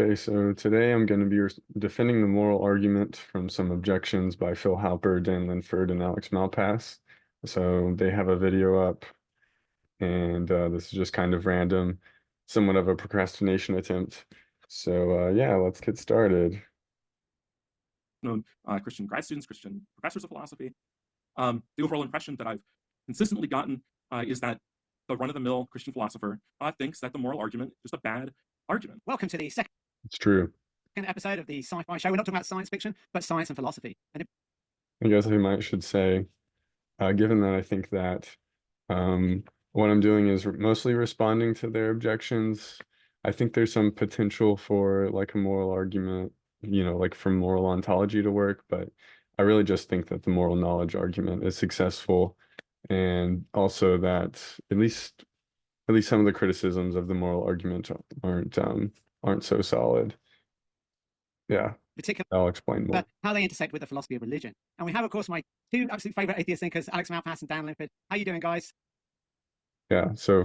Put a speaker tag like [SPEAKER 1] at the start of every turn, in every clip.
[SPEAKER 1] Okay, so today I'm going to be defending the moral argument from some objections by Phil Halper, Dan Linford, and Alex Malpass. So they have a video up, and this is just kind of random, somewhat of a procrastination attempt. So yeah, let's get started.
[SPEAKER 2] Known Christian grad students, Christian professors of philosophy. The overall impression that I've consistently gotten is that the run-of-the-mill Christian philosopher thinks that the moral argument is just a bad argument.
[SPEAKER 3] Welcome to the second
[SPEAKER 1] It's true.
[SPEAKER 3] episode of the Sci-Fi Show. We're not talking about science fiction, but science and philosophy.
[SPEAKER 1] I guess I should say, given that I think that what I'm doing is mostly responding to their objections, I think there's some potential for like a moral argument, like for moral ontology to work, but I really just think that the moral knowledge argument is successful, and also that at least some of the criticisms of the moral argument aren't so solid. Yeah,
[SPEAKER 3] particular
[SPEAKER 1] I'll explain more.
[SPEAKER 3] but how they intersect with the philosophy of religion. And we have, of course, my two absolute favorite atheist thinkers, Alex Malpass and Dan Linford. How you doing, guys?
[SPEAKER 1] Yeah, so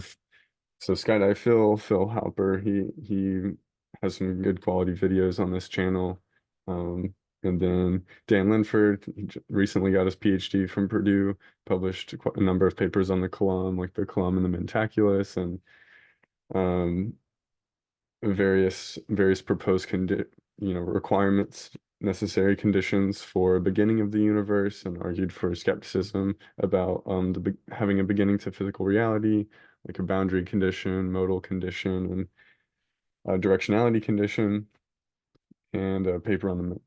[SPEAKER 1] skydivephil, Phil Halper, he has some good quality videos on this channel. And then Dan Linford recently got his PhD from Purdue, published a number of papers on the Kalam, like the Kalam and the Mentaculus, and various proposed requirements, necessary conditions for a beginning of the universe, and argued for skepticism about having a beginning to physical reality, like a boundary condition, modal condition, and a directionality condition, and a paper on the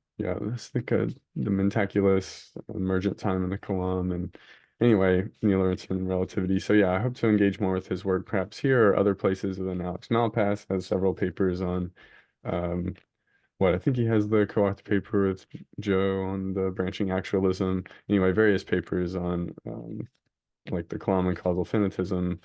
[SPEAKER 1] Mentaculus, emergent time, and the Kalam, and anyway, Newtonian relativity. So yeah, I hope to engage more with his work, perhaps here or other places. And then Alex Malpass has several papers on what I think he has the co-author paper with Joe on the branching actualism. Anyway, various papers on like the Kalam and causal finitism,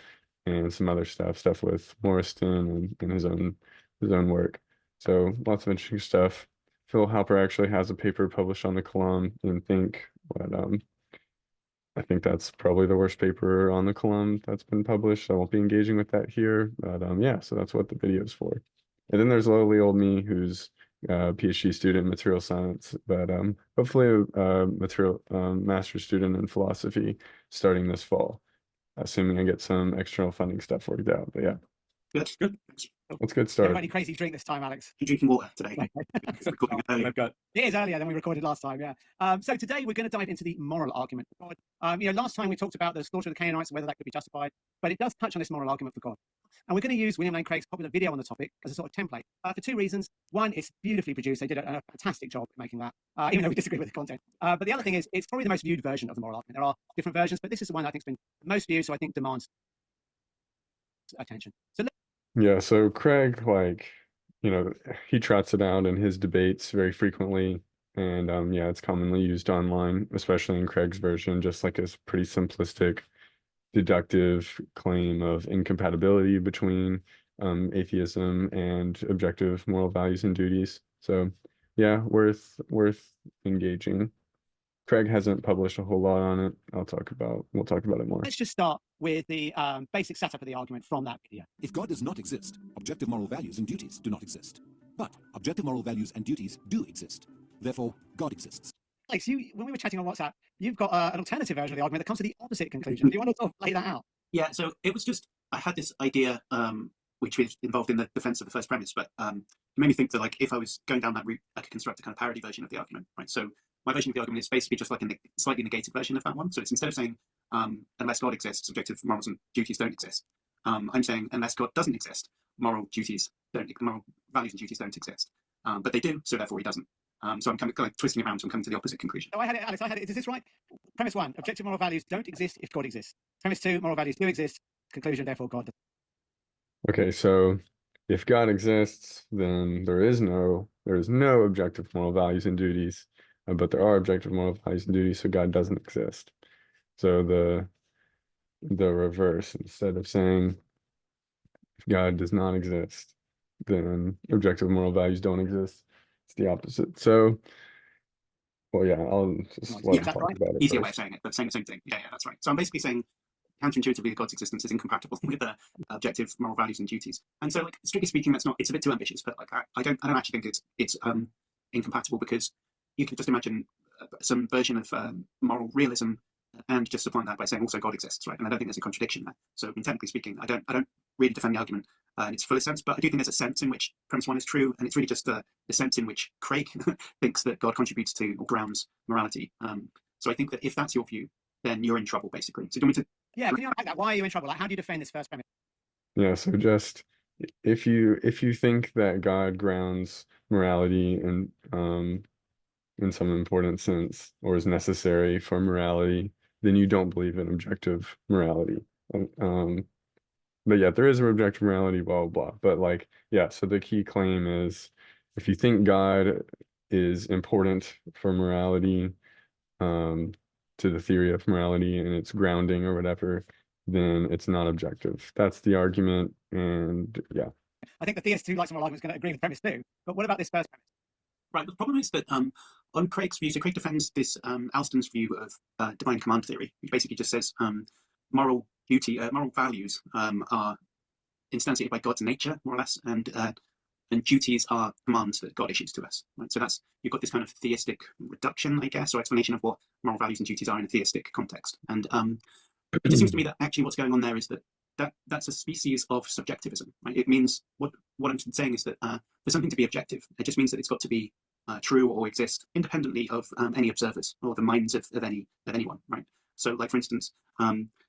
[SPEAKER 1] and some other stuff with Morriston and his own work. So lots of interesting stuff. Phil Halper actually has a paper published on the Kalam in Think, but I think that's probably the worst paper on the Kalam that's been published. I won't be engaging with that here, but yeah, so that's what the video is for. And then there's lowly old me, who's a PhD student in material science, but hopefully a material master's student in philosophy starting this fall, assuming I get some external funding stuff worked out. But yeah,
[SPEAKER 2] Good.
[SPEAKER 1] let's get
[SPEAKER 3] You haven't got
[SPEAKER 1] started.
[SPEAKER 3] any crazy drink this time, Alex?
[SPEAKER 4] You're drinking water today. Recording early.
[SPEAKER 2] I've got
[SPEAKER 3] It is earlier than we recorded last time, yeah. So today we're going to dive into the moral argument for God. Last time we talked about the slaughter of the Canaanites and whether that could be justified, but it does touch on this moral argument for God. And we're going to use William Lane Craig's popular video on the topic as a sort of template for two reasons. One, it's beautifully produced. They did a fantastic job making that, even though we disagree with the content. But the other thing is, it's probably the most viewed version of the moral argument. There are different versions, but this is the one that I think has been most viewed, so I think demands attention. So
[SPEAKER 1] Yeah, so Craig, he trots it out in his debates very frequently. And yeah, it's commonly used online, especially in Craig's version, just like a pretty simplistic, deductive claim of incompatibility between atheism and objective moral values and duties. So yeah, worth engaging. Craig hasn't published a whole lot on it. We'll talk about it more.
[SPEAKER 3] let's just start with the basic setup of the argument from that video.
[SPEAKER 5] If God does not exist, objective moral values and duties do not exist. But objective moral values and duties do exist. Therefore, God exists.
[SPEAKER 3] Alex, when we were chatting on WhatsApp, you've got an alternative version of the argument that comes to the opposite conclusion. Do you want to sort of lay that out?
[SPEAKER 4] Yeah, so it was just, I had this idea, which was involved in the defense of the first premise, but it made me think that, like, if I was going down that route, I could construct a kind of parody version of the argument, right? So my version of the argument is basically just like a slightly negated version of that one. So it's, instead of saying, unless God exists, objective morals and duties don't exist, I'm saying, unless God doesn't exist, moral values and duties don't exist. But they do, so therefore he doesn't. So I'm kind of like twisting around, so I'm coming to the opposite conclusion.
[SPEAKER 3] Oh, I had it, Alex. I had it. Is this right? Premise one: objective moral values don't exist if God exists. Premise two: moral values do exist. Conclusion: therefore, God.
[SPEAKER 1] Okay, so if God exists, then there is no objective moral values and duties, but there are objective moral values and duties, so God doesn't exist. So the reverse, instead of saying if God does not exist, then objective moral values don't exist. It's the opposite. So, well, yeah, I'll just talk about it.
[SPEAKER 4] Easier
[SPEAKER 1] first.
[SPEAKER 4] way of saying it, but same thing. Yeah, that's right. So I'm basically saying counterintuitively that God's existence is incompatible with objective moral values and duties. And so, like, strictly speaking, that's not, it's a bit too ambitious, but like I don't actually think it's incompatible, because you can just imagine some version of moral realism and just supplant that by saying also God exists, right? And I don't think there's a contradiction there. So, I mean, technically speaking, I don't really defend the argument in its fullest sense, but I do think there's a sense in which premise one is true, and it's really just the sense in which Craig thinks that God contributes to or grounds morality. So I think that if that's your view, then you're in trouble, basically. So do you want me to?
[SPEAKER 3] Yeah, can you unpack that? Why are you in trouble? Like, how do you defend this first premise?
[SPEAKER 1] Yeah, so just if you think that God grounds morality in some important sense, or is necessary for morality, then you don't believe in objective morality. But yeah, there is an objective morality, blah, blah, blah. But like, yeah, so the key claim is if you think God is important for morality, to the theory of morality and its grounding or whatever, then it's not objective. That's the argument. And yeah.
[SPEAKER 3] I think the theist who likes moral argument is going to agree with premise two. But what about this first premise?
[SPEAKER 4] Right, the problem is that on Craig's view, so Craig defends this Alston's view of divine command theory, which basically just says moral duty, moral values are instantiated by God's nature, more or less, and duties are commands that God issues to us. Right? So that's, you've got this kind of theistic reduction, I guess, or explanation of what moral values and duties are in a theistic context. And it just seems to me that actually what's going on there is that's a species of subjectivism. Right? It means what I'm saying is that for something to be objective, it just means that it's got to be true or exist independently of any observers or the minds of anyone. Right? So, like for instance,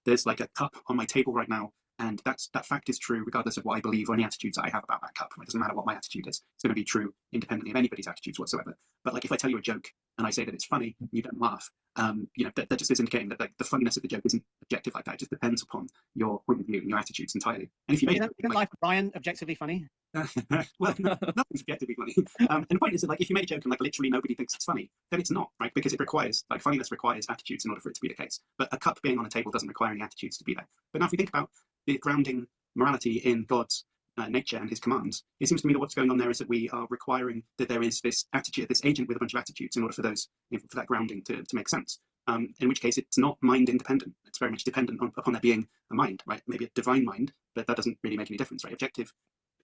[SPEAKER 4] there's like a cup on my table right now, and that fact is true regardless of what I believe or any attitudes I have about that cup. It doesn't matter what my attitude is. It's going to be true independently of anybody's attitudes whatsoever. But like if I tell you a joke and I say that it's funny, you don't laugh. That just is indicating that the funniness of the joke isn't objective like that. It just depends upon your point of view and your attitudes entirely. And if you make
[SPEAKER 3] Isn't life Brian objectively funny?
[SPEAKER 4] well, nothing's objectively funny. And the point is that like if you make a joke and like literally nobody thinks it's funny, then it's not, right? Because it requires, like, funniness requires attitudes in order for it to be the case. But a cup being on a table doesn't require any attitudes to be there. But now if we think about the grounding morality in God's nature and his commands, it seems to me that what's going on there is that we are requiring that there is this attitude, this agent with a bunch of attitudes in order for those, for that grounding to make sense. In which case it's not mind independent. It's very much dependent upon there being a mind, right? Maybe a divine mind, but that doesn't really make any difference, right? Objective,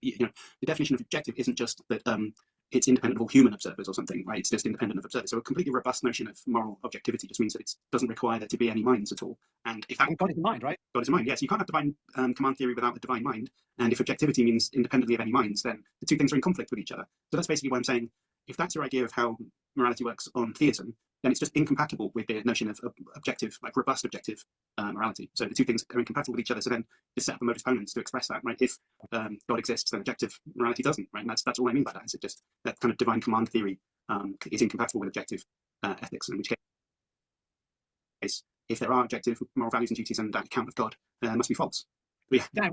[SPEAKER 4] the definition of objective isn't just that it's independent of all human observers or something, right? It's just independent of observers. So a completely robust notion of moral objectivity just means that it doesn't require there to be any minds at all. And if that,
[SPEAKER 3] God is a mind, right?
[SPEAKER 4] God is a mind, yes. You can't have divine command theory without a divine mind. And if objectivity means independently of any minds, then the two things are in conflict with each other. So that's basically what I'm saying. If that's your idea of how morality works on theism, then it's just incompatible with the notion of objective, like robust objective morality. So the two things are incompatible with each other. So then just set up a modus ponens to express that, right? If God exists, then objective morality doesn't, right? And that's all I mean by that. Is it just that kind of divine command theory is incompatible with objective ethics, in which case, if there are objective moral values and duties and that account of God, must be false. But yeah.
[SPEAKER 3] Dan,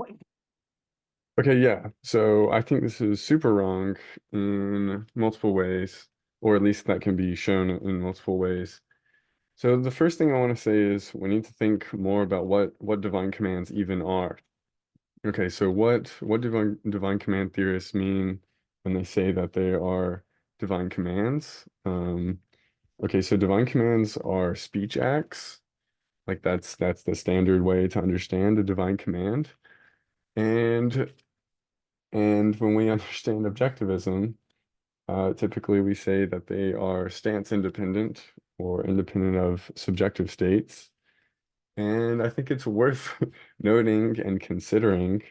[SPEAKER 1] Okay, yeah. So I think this is super wrong in multiple ways, or at least that can be shown in multiple ways. So the first thing I want to say is we need to think more about what divine commands even are. Okay, so what divine command theorists mean when they say that they are divine commands? Okay, so divine commands are speech acts. Like that's the standard way to understand a divine command. And when we understand objectivism, typically we say that they are stance independent or independent of subjective states. And I think it's worth noting and considering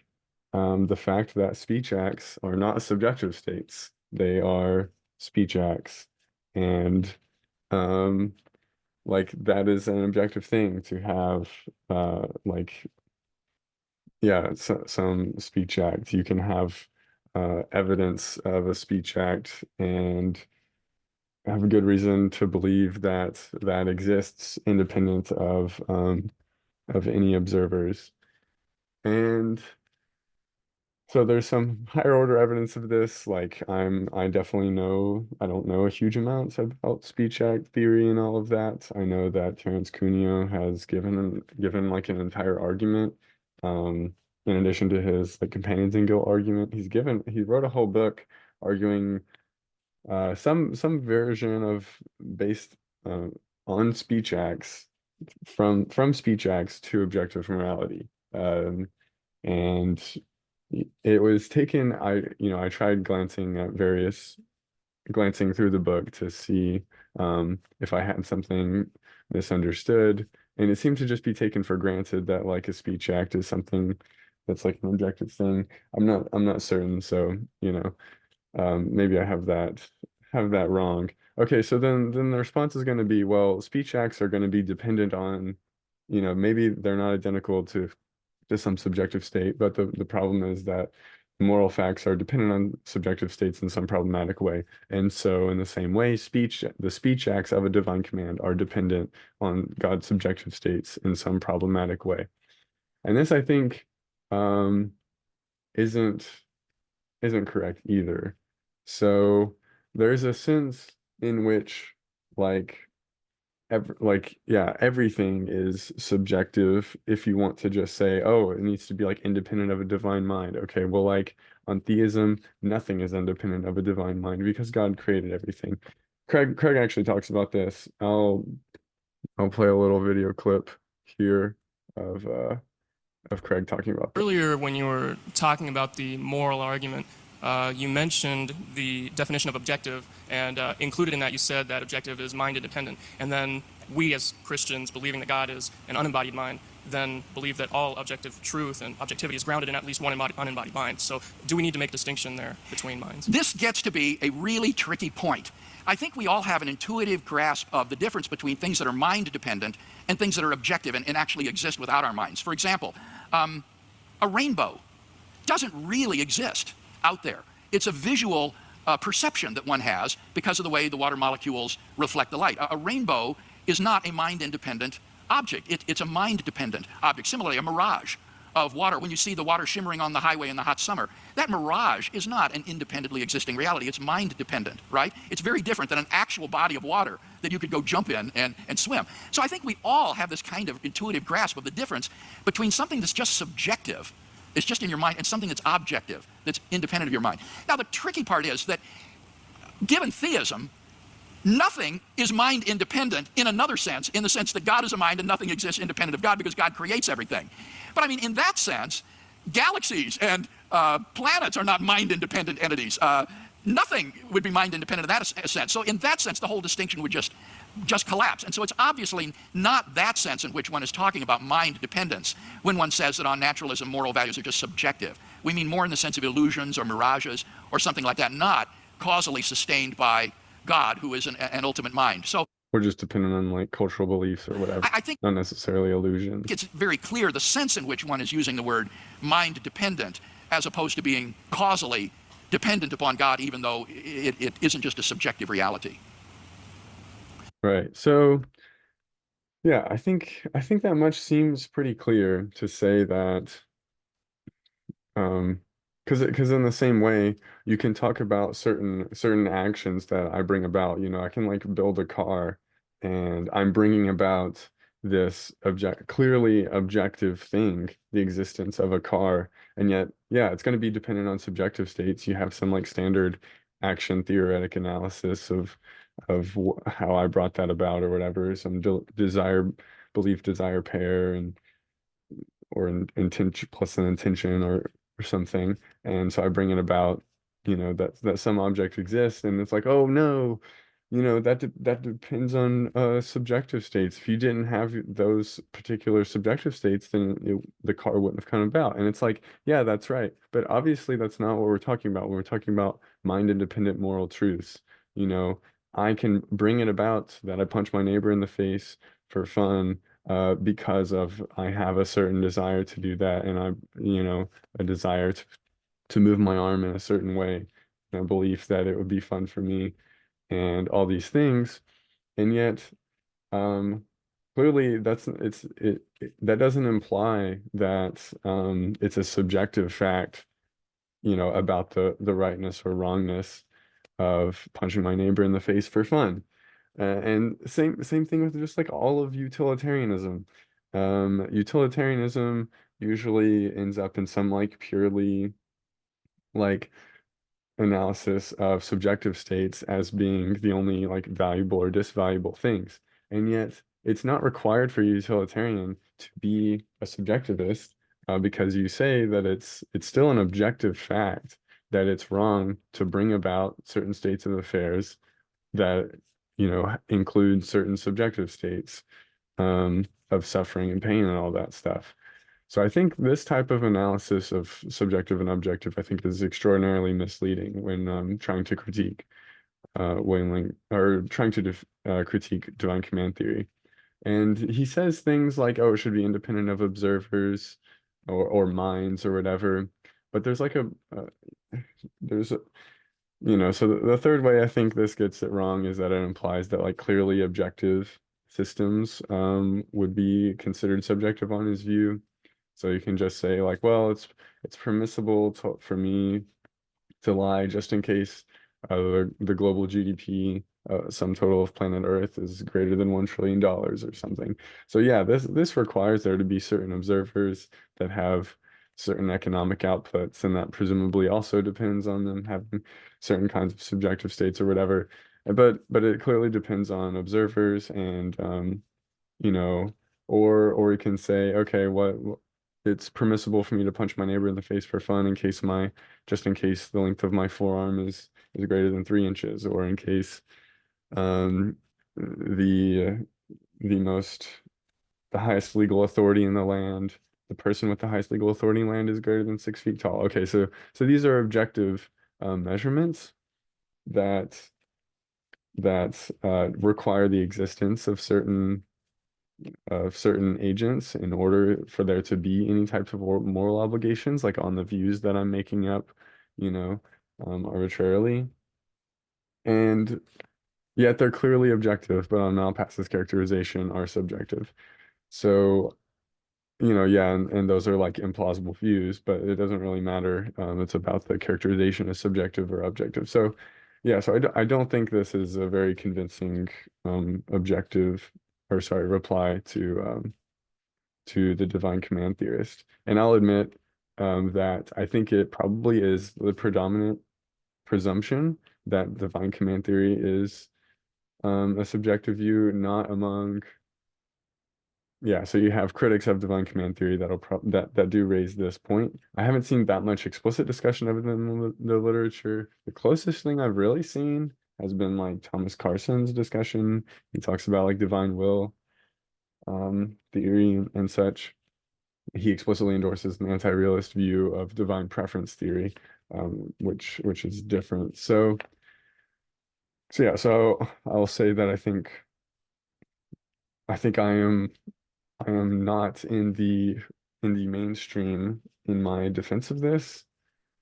[SPEAKER 1] the fact that speech acts are not subjective states. They are speech acts. And like that is an objective thing to have yeah, some speech act. You can have evidence of a speech act and have a good reason to believe that that exists independent of any observers. And so there's some higher order evidence of this. Like I definitely I don't know a huge amount about speech act theory and all of that. I know that Terence Cuneo has given like an entire argument. In addition to his like companions in guilt argument, he wrote a whole book arguing some version of based on speech acts from speech acts to objective morality. And it was taken, I tried glancing through the book to see if I had something misunderstood. And it seemed to just be taken for granted that like a speech act is something that's like an objective thing. I'm not certain. So, maybe I have that wrong. Okay, so then the response is going to be, well, speech acts are going to be dependent on, maybe they're not identical to some subjective state, but the problem is that moral facts are dependent on subjective states in some problematic way. And so in the same way, the speech acts of a divine command are dependent on God's subjective states in some problematic way. And this, I think, isn't correct either. So there's a sense in which like everything is subjective if you want to just say, oh, it needs to be like independent of a divine mind. Okay, well, like on theism, nothing is independent of a divine mind because God created everything. Craig actually talks about this. I'll play a little video clip here of Craig talking about this.
[SPEAKER 6] Earlier, when you were talking about the moral argument, you mentioned the definition of objective, and included in that you said that objective is mind independent. And then we as Christians, believing that God is an unembodied mind, then believe that all objective truth and objectivity is grounded in at least one unembodied mind. So do we need to make a distinction there between minds?
[SPEAKER 7] This gets to be a really tricky point. I think we all have an intuitive grasp of the difference between things that are mind dependent and things that are objective and actually exist without our minds. For example, a rainbow doesn't really exist out there. It's a visual perception that one has because of the way the water molecules reflect the light. A rainbow is not a mind-independent object. It's a mind-dependent object. Similarly, a mirage of water, when you see the water shimmering on the highway in the hot summer, that mirage is not an independently existing reality. It's mind-dependent, right? It's very different than an actual body of water that you could go jump in and swim. So I think we all have this kind of intuitive grasp of the difference between something that's just subjective, it's just in your mind, and something that's objective, that's independent of your mind. Now, the tricky part is that given theism, nothing is mind independent in another sense, in the sense that God is a mind and nothing exists independent of God because God creates everything. But I mean, in that sense, galaxies and planets are not mind independent entities. Nothing would be mind independent in that sense. So in that sense, the whole distinction would just collapse. And so it's obviously not that sense in which one is talking about mind dependence when one says that on naturalism, moral values are just subjective. We mean more in the sense of illusions or mirages or something like that, not causally sustained by God, who is an ultimate mind. So
[SPEAKER 1] Or just dependent on like cultural beliefs or whatever.
[SPEAKER 7] I think
[SPEAKER 1] not necessarily illusion.
[SPEAKER 7] it's very clear the sense in which one is using the word mind dependent as opposed to being causally dependent upon God, even though it isn't just a subjective reality.
[SPEAKER 1] Right. So yeah, I think that much seems pretty clear to say that because in the same way you can talk about certain actions that I bring about. I can like build a car and I'm bringing about this clearly objective thing, the existence of a car, and yet yeah, it's going to be dependent on subjective states. You have some like standard action theoretic analysis of how I brought that about or whatever, some belief desire pair and or intention plus an intention or something. And so I bring it about, that some object exists, and it's like, oh no, that depends on subjective states. If you didn't have those particular subjective states, then the car wouldn't have come about. And it's like, yeah, that's right. But obviously that's not what we're talking about when we're talking about mind-independent moral truths. I can bring it about that I punch my neighbor in the face for fun because of I have a certain desire to do that, and a desire to move my arm in a certain way, and a belief that it would be fun for me, and all these things. And yet, clearly that doesn't imply that it's a subjective fact, about the rightness or wrongness of punching my neighbor in the face for fun. And same thing with just like all of utilitarianism. Utilitarianism usually ends up in some like purely like analysis of subjective states as being the only like valuable or disvaluable things. And yet it's not required for a utilitarian to be a subjectivist, because you say that it's still an objective fact that it's wrong to bring about certain states of affairs that, include certain subjective states, of suffering and pain and all that stuff. So I think this type of analysis of subjective and objective, I think, is extraordinarily misleading when trying to critique or trying to critique divine command theory. And he says things like, oh, it should be independent of observers or minds or whatever. But there's like there's a, so the third way I think this gets it wrong is that it implies that like clearly objective systems would be considered subjective on his view. So you can just say like, well, it's permissible for me to lie just in case the global GDP sum total of planet Earth is greater than $1 trillion or something. So yeah, this requires there to be certain observers that have certain economic outputs, and that presumably also depends on them having certain kinds of subjective states or whatever. But it clearly depends on observers, and or we can say, okay, what it's permissible for me to punch my neighbor in the face for fun just in case the length of my forearm is greater than 3 inches, or in case the highest legal authority in the land, the person with the highest legal authority in land, is greater than 6 feet tall. Okay, so these are objective measurements that require the existence of certain agents in order for there to be any types of moral obligations, like on the views that I'm making up, arbitrarily. And yet they're clearly objective, but on Malpass's characterization are subjective. So, yeah, and those are like implausible views, but it doesn't really matter. It's about the characterization as subjective or objective. So, yeah, so I don't think this is a very convincing reply to the divine command theorist. And I'll admit that I think it probably is the predominant presumption that divine command theory is a subjective view, not among. Yeah, so you have critics of divine command theory that do raise this point. I haven't seen that much explicit discussion of it in the literature. The closest thing I've really seen has been like Thomas Carson's discussion. He talks about like divine will theory and such. He explicitly endorses an anti-realist view of divine preference theory, which is different. So yeah, so I'll say that I think I am not in the mainstream in my defense of this,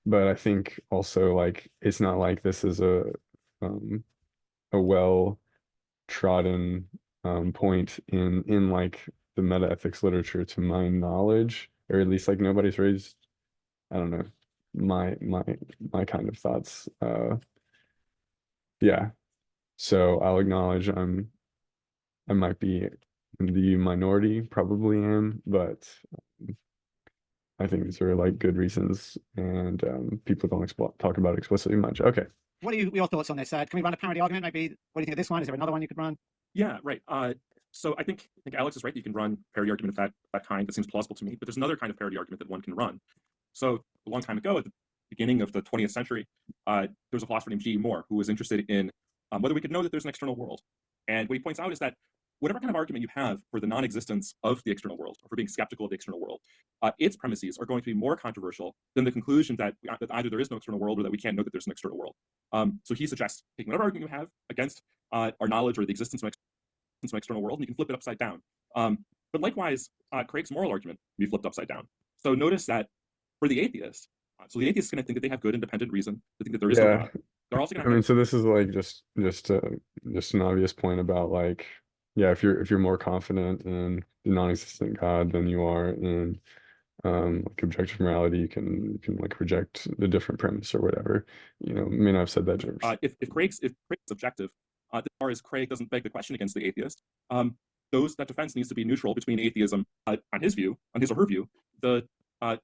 [SPEAKER 1] but I think also like it's not like this is a well trodden point in like the metaethics literature to my knowledge, or at least like nobody's raised, I don't know, my kind of thoughts. Yeah. So I'll acknowledge I might be in the minority, probably am, but I think these are like good reasons, and people don't talk about it explicitly much. Okay.
[SPEAKER 3] What are your thoughts on this? Can we run a parity argument? Maybe what do you think of this one? Is there another one you could run?
[SPEAKER 2] Yeah, right. So I think Alex is right that you can run parity argument of that kind. That seems plausible to me. But there's another kind of parity argument that one can run. So a long time ago, at the beginning of the 20th century, there was a philosopher named G. Moore who was interested in whether we could know that there's an external world. And what he points out is that whatever kind of argument you have for the non-existence of the external world, or for being skeptical of the external world, its premises are going to be more controversial than the conclusion that either there is no external world or that we can't know that there's an external world. So he suggests taking whatever argument you have against our knowledge or the existence of an external world, and you can flip it upside down. But likewise, Craig's moral argument can be flipped upside down. So notice that for the atheist, so the atheist is going to think that they have good independent reason to think that there is no God. They're also going to.
[SPEAKER 1] I mean, so this is like just an obvious point about like, yeah, if you're more confident in the non-existent God than you are in like objective morality, you can like reject the different premise or whatever. May not have said that, James.
[SPEAKER 2] If Craig's objective, as far as Craig doesn't beg the question against the atheist, that defense needs to be neutral between atheism on his or her view.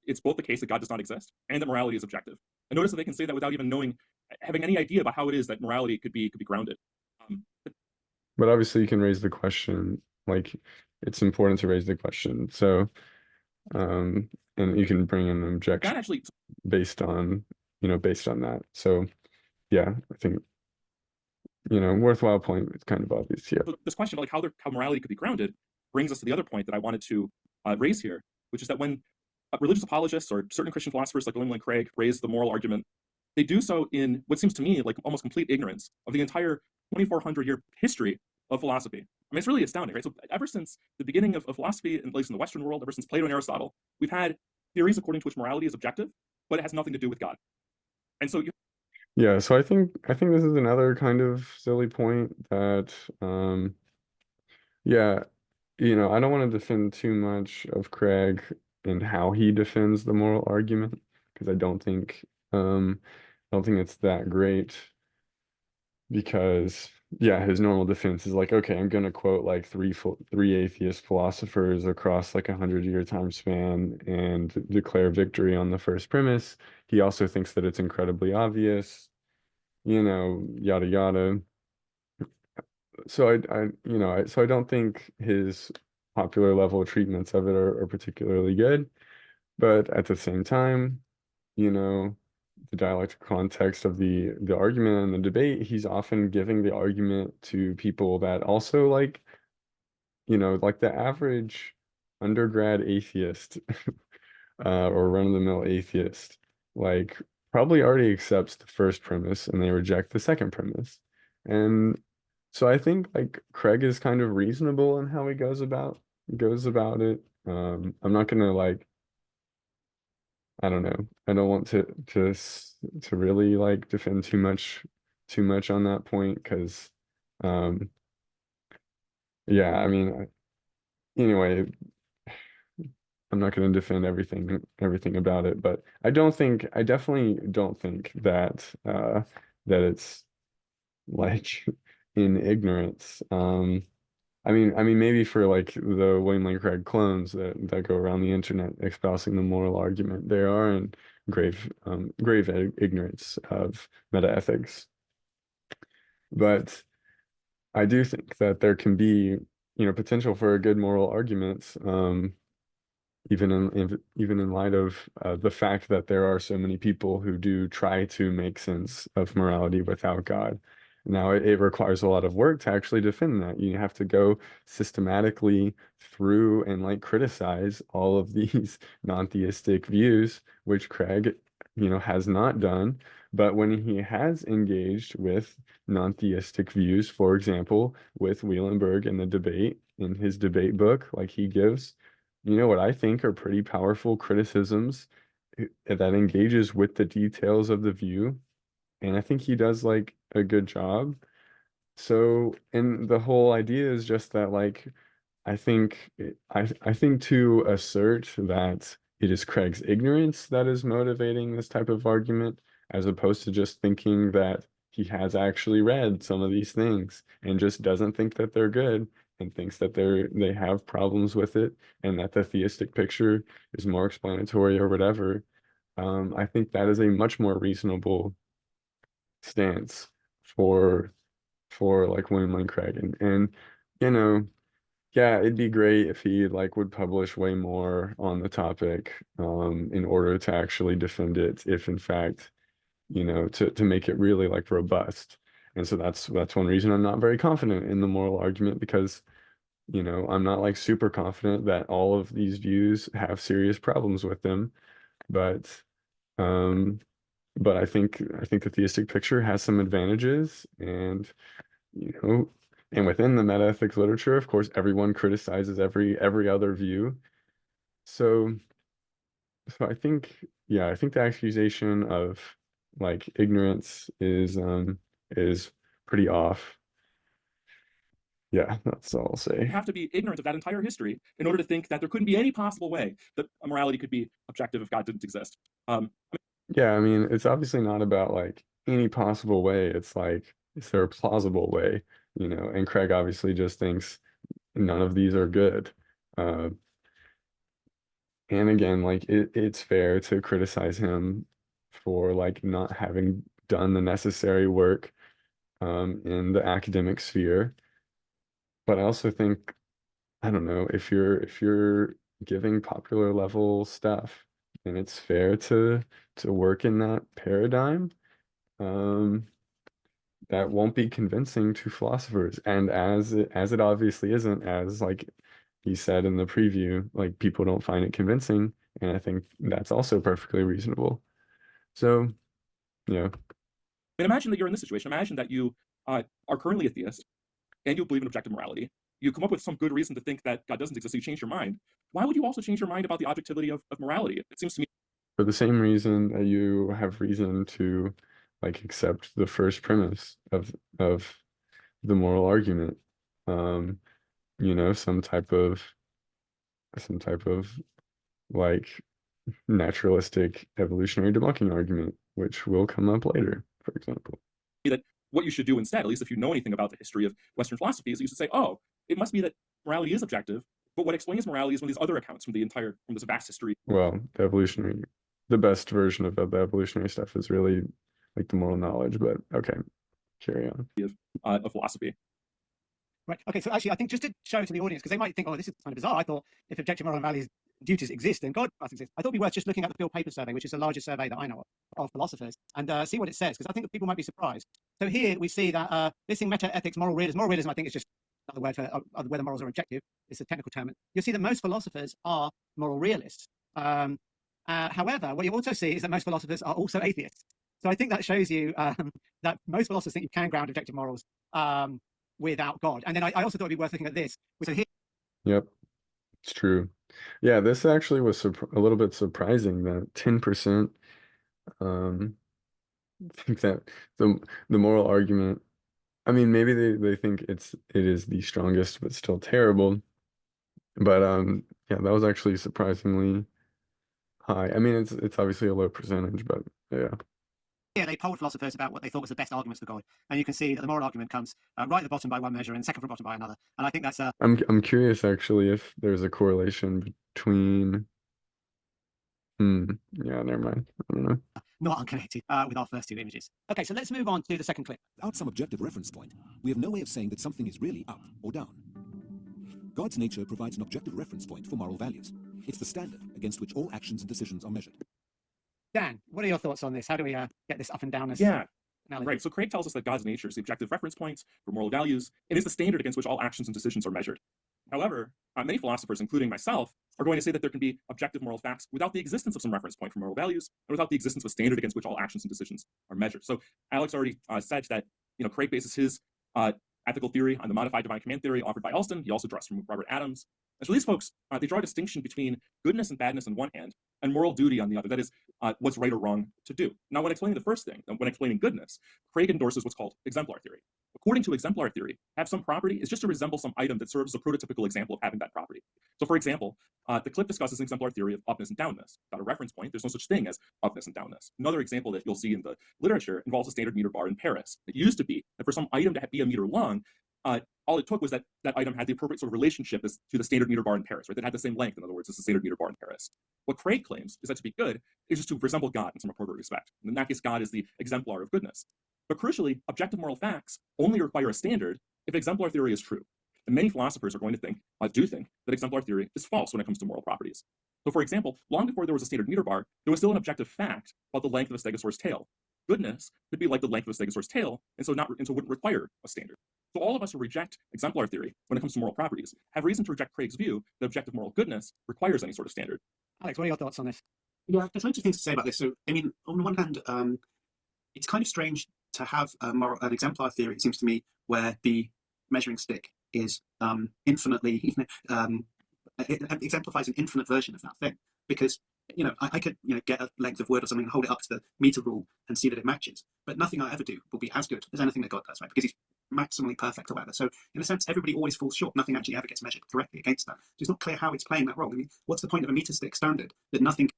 [SPEAKER 2] It's both the case that God does not exist and that morality is objective. And notice that they can say that without even having any idea about how it is that morality could be grounded.
[SPEAKER 1] But obviously, you can raise the question like it's important to raise the question. So, and you can bring in an
[SPEAKER 2] That
[SPEAKER 1] objection
[SPEAKER 2] actually,
[SPEAKER 1] based on, based on that. So yeah, I think, worthwhile point. It's kind of obvious. Yeah.
[SPEAKER 2] this question of like how morality could be grounded brings us to the other point that I wanted to raise here, which is that when religious apologists or certain Christian philosophers like William Lane Craig raise the moral argument, they do so in what seems to me like almost complete ignorance of the entire 2,400-year history of philosophy. I mean, it's really astounding, right? So ever since the beginning of philosophy, at least in the Western world, ever since Plato and Aristotle, we've had theories according to which morality is objective, but it has nothing to do with God. And so
[SPEAKER 1] Yeah, so I think this is another kind of silly point that yeah, I don't want to defend too much of Craig and how he defends the moral argument because I don't think it's that great because yeah, his normal defense is like, okay, I'm gonna quote like three atheist philosophers across like 100-year time span and declare victory on the first premise. He also thinks that it's incredibly obvious, yada yada. So so I don't think his popular level treatments of it are particularly good. But at the same time, the dialectic context of the argument and the debate, he's often giving the argument to people that also like the average undergrad atheist or run-of-the-mill atheist, like probably already accepts the first premise and they reject the second premise. And so I think like Craig is kind of reasonable in how he goes about it. I'm not gonna like I don't know. I don't want to really like defend too much on that point because um yeah, I mean anyway, I'm not going to defend everything about it, but I definitely don't think that it's like in ignorance. I mean maybe for like the William Lane Craig clones that go around the internet espousing the moral argument, they are in grave ignorance of metaethics. But I do think that there can be, potential for a good moral argument, even in light of the fact that there are so many people who do try to make sense of morality without God. Now, it requires a lot of work to actually defend that. You have to go systematically through and like criticize all of these non-theistic views, which Craig, has not done. But when he has engaged with non-theistic views, for example, with Wielenberg in the debate, in his debate book, like he gives, what I think are pretty powerful criticisms that engages with the details of the view. And I think he does like a good job. So, and the whole idea is just that like I think to assert that it is Craig's ignorance that is motivating this type of argument, as opposed to just thinking that he has actually read some of these things and just doesn't think that they're good and thinks that they have problems with it and that the theistic picture is more explanatory or whatever. I think that is a much more reasonable stance for like William Lane Craig and you know yeah, it'd be great if he like would publish way more on the topic in order to actually defend it if in fact, to make it really like robust. And so that's one reason I'm not very confident in the moral argument because, I'm not like super confident that all of these views have serious problems with them. But um but I think the theistic picture has some advantages and you know, and within the metaethics literature, of course, everyone criticizes every other view. So, so I think the accusation of like ignorance is pretty off. Yeah, that's all I'll say.
[SPEAKER 2] you have to be ignorant of that entire history in order to think that there couldn't be any possible way that a morality could be objective if God didn't exist.
[SPEAKER 1] Yeah, I mean, it's obviously not about like any possible way. It's like, is there a plausible way? And Craig obviously just thinks none of these are good. Uh, And again, like it's fair to criticize him for like not having done the necessary work in the academic sphere. But I also think I don't know, if you're giving popular level stuff, and it's fair to work in that paradigm, that won't be convincing to philosophers. And as it obviously isn't, as like he said in the preview, like people don't find it convincing, and I think that's also perfectly reasonable. So, yeah.
[SPEAKER 2] And imagine that you're in this situation. Imagine that you are currently a theist and you believe in objective morality. You come up with some good reason to think that God doesn't exist, so you change your mind. Why would you also change your mind about the objectivity of morality? It seems to me
[SPEAKER 1] For the same reason that you have reason to like accept the first premise of the moral argument. You know, some type of like naturalistic evolutionary debunking argument, which will come up later, for example.
[SPEAKER 2] that what you should do instead, at least if you know anything about the history of Western philosophy, is you should say, oh, it must be that morality is objective, but what explains morality is one of these other accounts from this vast history.
[SPEAKER 1] Well, the best version of the evolutionary stuff is really like the moral knowledge, but okay, carry on.
[SPEAKER 2] Of philosophy.
[SPEAKER 3] Right. Okay. So actually, I think just to show to the audience, because they might think, oh, this is kind of bizarre. I thought if objective moral and values duties exist, then God must exist. I thought it'd be worth just looking at the PhilPapers survey, which is the largest survey that I know of philosophers, and see what it says, because I think that people might be surprised. So here we see that this thing, meta-ethics, moral realism. Moral realism, I think, is just another word for whether morals are objective. It's a technical term. You'll see that most philosophers are moral realists. However, what you also see is that most philosophers are also atheists. So I think that shows you that most philosophers think you can ground objective morals without God. And then I also thought it'd be worth looking at this. So here,
[SPEAKER 1] Yep, it's true. Yeah, this actually was a little bit surprising that 10% think that the moral argument, I mean, maybe they think it is the strongest but still terrible. But yeah, that was actually surprisingly high. I mean, it's obviously a low percentage, but yeah.
[SPEAKER 3] here they polled philosophers about what they thought was the best arguments for God, and you can see that the moral argument comes right at the bottom by one measure and second from bottom by another. And I think that's
[SPEAKER 1] I'm curious actually if there's a correlation between. Yeah, never mind. I don't know.
[SPEAKER 3] not unconnected with our first two images. Okay, so let's move on to the second clip.
[SPEAKER 5] Without some objective reference point, we have no way of saying that something is really up or down. God's nature provides an objective reference point for moral values. It's the standard against which all actions and decisions are measured.
[SPEAKER 3] Dan, what are your thoughts on this? How do we get this up and downness?
[SPEAKER 2] Yeah.
[SPEAKER 3] Analogy?
[SPEAKER 2] Right. So Craig tells us that God's nature is the objective reference point for moral values and is the standard against which all actions and decisions are measured. However, many philosophers, including myself, are going to say that there can be objective moral facts without the existence of some reference point for moral values and without the existence of a standard against which all actions and decisions are measured. So Alex already said that Craig bases his ethical theory on the modified divine command theory offered by Alston. He also draws from Robert Adams. And so these folks, they draw a distinction between goodness and badness on one hand and moral duty on the other. That is, what's right or wrong to do. Now, when explaining the first thing, when explaining goodness, Craig endorses what's called exemplar theory. According to exemplar theory, have some property is just to resemble some item that serves as a prototypical example of having that property. So, for example, the clip discusses an exemplar theory of upness and downness. Without a reference point, there's no such thing as upness and downness. Another example that you'll see in the literature involves a standard meter bar in Paris. It used to be that for some item to be a meter long, all it took was that item had the appropriate sort of relationship as to the standard meter bar in Paris, right? That had the same length, in other words, as the standard meter bar in Paris. What Craig claims is that to be good is just to resemble God in some appropriate respect. And in that case, God is the exemplar of goodness. But crucially, objective moral facts only require a standard if exemplar theory is true. And many philosophers are going to think, do think, that exemplar theory is false when it comes to moral properties. So for example, long before there was a standard meter bar, there was still an objective fact about the length of a stegosaur's tail. Goodness could be like the length of a stegosaur's tail, and so wouldn't require a standard. So all of us who reject exemplar theory when it comes to moral properties have reason to reject Craig's view that objective moral goodness requires any sort of standard.
[SPEAKER 3] Alex, what are your thoughts on this?
[SPEAKER 4] Yeah, there's loads of things to say about this. So, I mean, on the one hand, it's kind of strange to have an exemplar theory, it seems to me, where the measuring stick is infinitely, it exemplifies an infinite version of that thing. Because, I could, get a length of wood or something and hold it up to the meter rule and see that it matches. But nothing I ever do will be as good as anything that God does, right? Because he's maximally perfect or whatever. So in a sense, everybody always falls short. Nothing actually ever gets measured correctly against that. So it's not clear how it's playing that role. I mean, what's the point of a meter stick standard that nothing?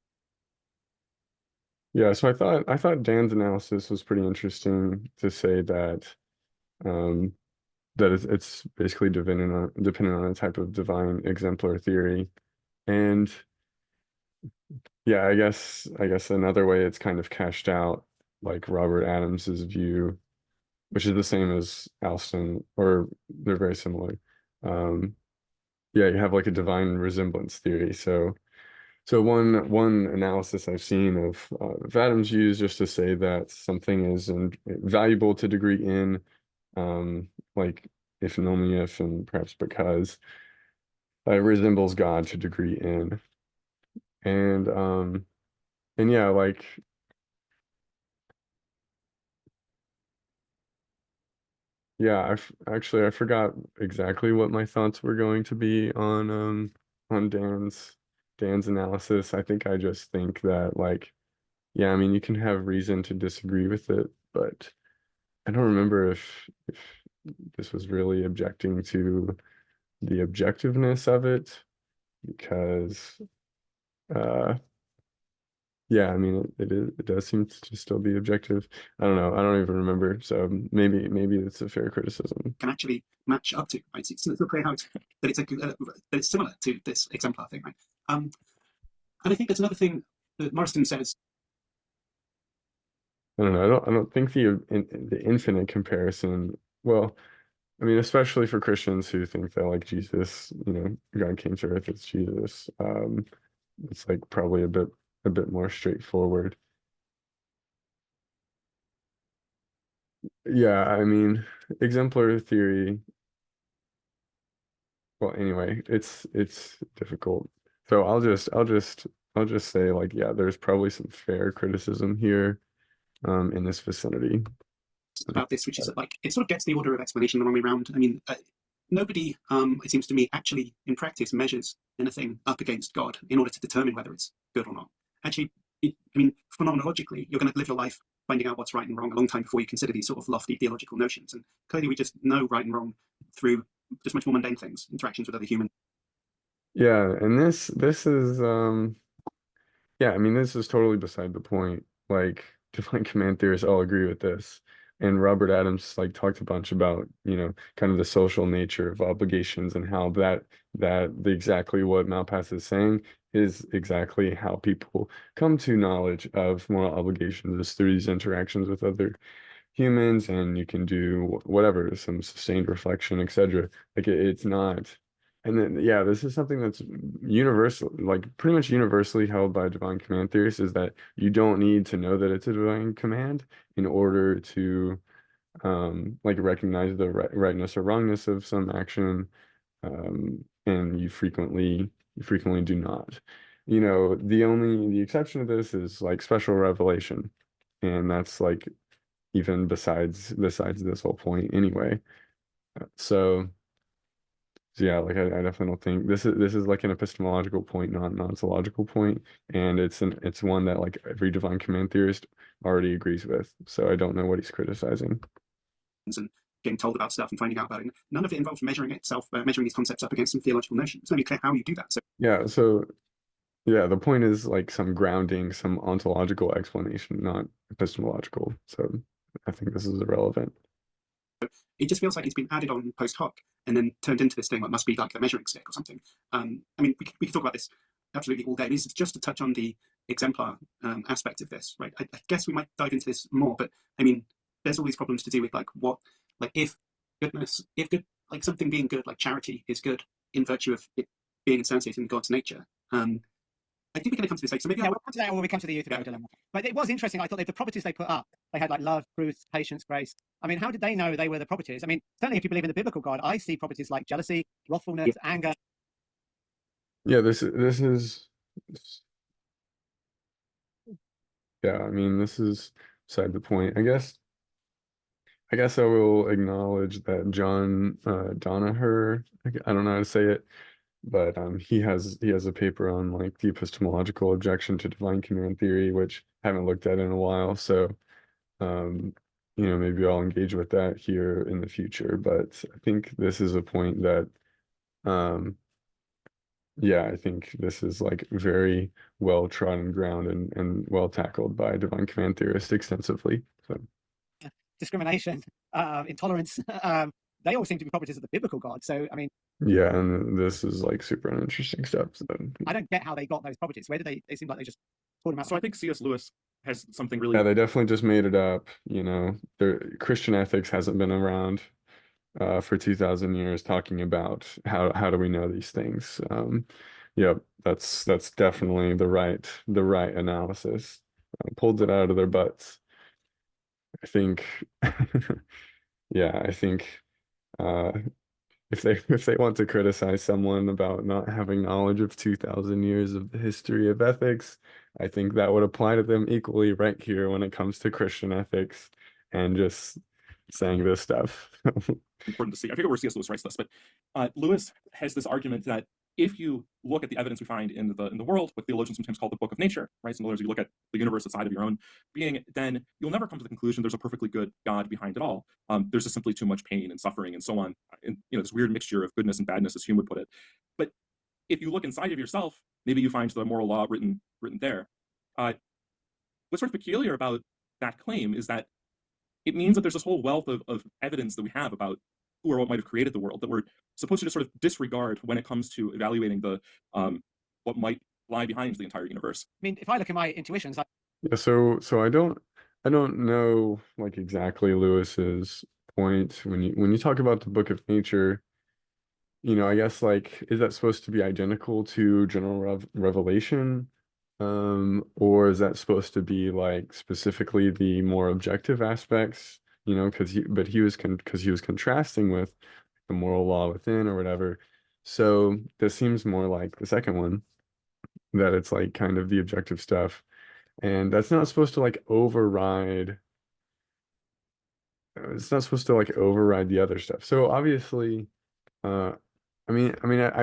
[SPEAKER 1] Yeah, so I thought Dan's analysis was pretty interesting to say that that it's basically dependent on a type of divine exemplar theory. And yeah, I guess another way it's kind of cashed out, like Robert Adams's view, which is the same as Alston, or they're very similar. yeah, you have like a divine resemblance theory. So one analysis I've seen of Adams used just to say that something is valuable to degree in, like if and only if, and perhaps because it resembles God to degree in, and yeah, like yeah, actually I forgot exactly what my thoughts were going to be on Dan's analysis. I think I just think that like yeah, I mean you can have reason to disagree with it, but I don't remember if this was really objecting to the objectiveness of it because uh yeah, I mean it does seem to still be objective. I don't know. I don't even remember. So maybe it's a fair criticism.
[SPEAKER 4] Can actually match up to, right? It's not clear how it's that it's similar to this exemplar thing, right? And I think that's another thing that Morrison says.
[SPEAKER 1] I don't know. I don't think the infinite comparison. Well, I mean, especially for Christians who think that like Jesus, God came to earth, it's Jesus. It's like probably a bit more straightforward. Yeah, I mean, exemplar theory. Well, anyway, it's difficult. So I'll just say like, yeah, there's probably some fair criticism here, in this vicinity.
[SPEAKER 4] About this, which is that, like, it sort of gets the order of explanation the wrong way around. I mean, nobody, it seems to me, actually in practice measures anything up against God in order to determine whether it's good or not. Actually, I mean, phenomenologically, you're going to live your life finding out what's right and wrong a long time before you consider these sort of lofty theological notions. And clearly, we just know right and wrong through just much more mundane things, interactions with other humans.
[SPEAKER 1] Yeah, and this is yeah, I mean, this is totally beside the point. Like, divine command theorists all agree with this. And Robert Adams like talked a bunch about, kind of the social nature of obligations and how exactly what Malpass is saying is exactly how people come to knowledge of moral obligations is through these interactions with other humans, and you can do whatever, some sustained reflection, etc. Like it's not. And then, yeah, this is something that's universal, like pretty much universally held by divine command theorists, is that you don't need to know that it's a divine command in order to like recognize the rightness or wrongness of some action. And you frequently do not. The exception to this is like special revelation. And that's like even besides this whole point anyway. So yeah, like I definitely don't think this is like an epistemological point, not an ontological point, and it's one that like every divine command theorist already agrees with. So I don't know what he's criticizing.
[SPEAKER 4] And getting told about stuff and finding out about it. None of it involves measuring these concepts up against some theological notion. It's not really clear how you do that.
[SPEAKER 1] So yeah, the point is like some grounding, some ontological explanation, not epistemological. So I think this is irrelevant.
[SPEAKER 4] It just feels like it's been added on post hoc and then turned into this thing that must be like a measuring stick or something. I mean, we could talk about this absolutely all day. It is just to touch on the exemplar aspect of this, right? I guess we might dive into this more, but I mean, there's all these problems to do with if like something being good, like charity is good in virtue of it being instantiated in God's nature. I think we're going to come to this later. So maybe
[SPEAKER 3] we'll come to that when we come to the Euthyphro dilemma. But it was interesting. I thought the properties they put up, they had like love, truth, patience, grace. I mean, how did they know they were the properties? I mean, certainly if you believe in the biblical God, I see properties like jealousy, wrathfulness, anger.
[SPEAKER 1] Yeah, this is yeah, I mean, this is beside the point. I guess I will acknowledge that John Danaher, I don't know how to say it, but he has a paper on like the epistemological objection to divine command theory, which I haven't looked at in a while. So maybe I'll engage with that here in the future. But I think this is a point that yeah, I think this is like very well trodden ground and well tackled by divine command theorists extensively. So
[SPEAKER 3] discrimination, intolerance, they all seem to be properties of the biblical God. So, I mean,
[SPEAKER 1] yeah, and this is like super uninteresting stuff. So
[SPEAKER 3] I don't get how they got those properties. Where did they seem like they just pulled them out?
[SPEAKER 2] So I think C.S. Lewis has something really.
[SPEAKER 1] Yeah, they definitely just made it up. Their Christian ethics hasn't been around for 2,000 years talking about how do we know these things. Yep, that's definitely the right analysis. Pulled it out of their butts. I think, yeah, I think uh, if they want to criticize someone about not having knowledge of 2,000 years of the history of ethics, I think that would apply to them equally right here when it comes to Christian ethics and just saying this stuff.
[SPEAKER 2] Important to see. I forget where C.S. Lewis writes this, but Lewis has this argument that if you look at the evidence we find in the world, what theologians sometimes call the book of nature, right? So in other words, you look at the universe outside of your own being, then you'll never come to the conclusion there's a perfectly good God behind it all. There's just simply too much pain and suffering and so on, and this weird mixture of goodness and badness, as Hume would put it. But if you look inside of yourself, maybe you find the moral law written there. What's sort of peculiar about that claim is that it means that there's this whole wealth of evidence that we have about who or what might have created the world that we're supposed to just sort of disregard when it comes to evaluating the what might lie behind the entire universe.
[SPEAKER 3] I mean, if I look at my intuitions,
[SPEAKER 1] Yeah, so I don't know like exactly Lewis's point when you talk about the book of nature, I guess like is that supposed to be identical to general revelation? Or is that supposed to be like specifically the more objective aspects, because he was contrasting with the moral law within or whatever. So this seems more like the second one, that it's like kind of the objective stuff. And that's not supposed to like override, it's not supposed to like override the other stuff. So obviously, I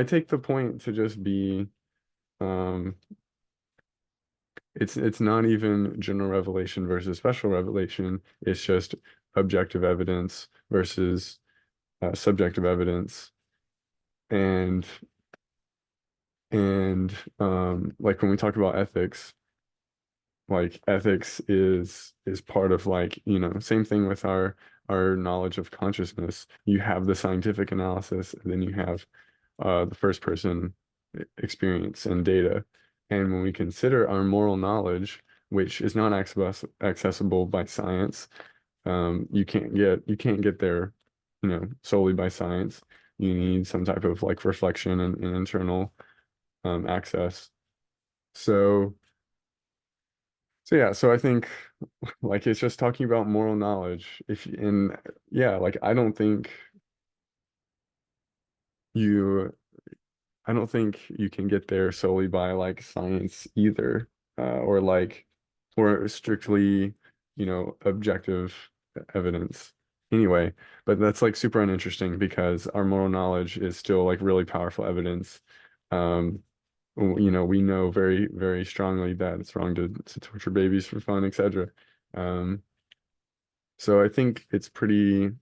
[SPEAKER 1] take the point to just be, it's not even general revelation versus special revelation. It's just objective evidence versus subjective evidence. And like when we talk about ethics, like ethics is part of like, same thing with our knowledge of consciousness. You have the scientific analysis, and then you have the first person experience and data. And when we consider our moral knowledge, which is not accessible by science, you can't get there, solely by science. You need some type of like reflection and internal access. So yeah, so I think like it's just talking about moral knowledge. Like I don't think you can get there solely by like science either, or strictly, objective evidence anyway. But that's like super uninteresting because our moral knowledge is still like really powerful evidence. We know very, very strongly that it's wrong to torture babies for fun, etc. So I think it's pretty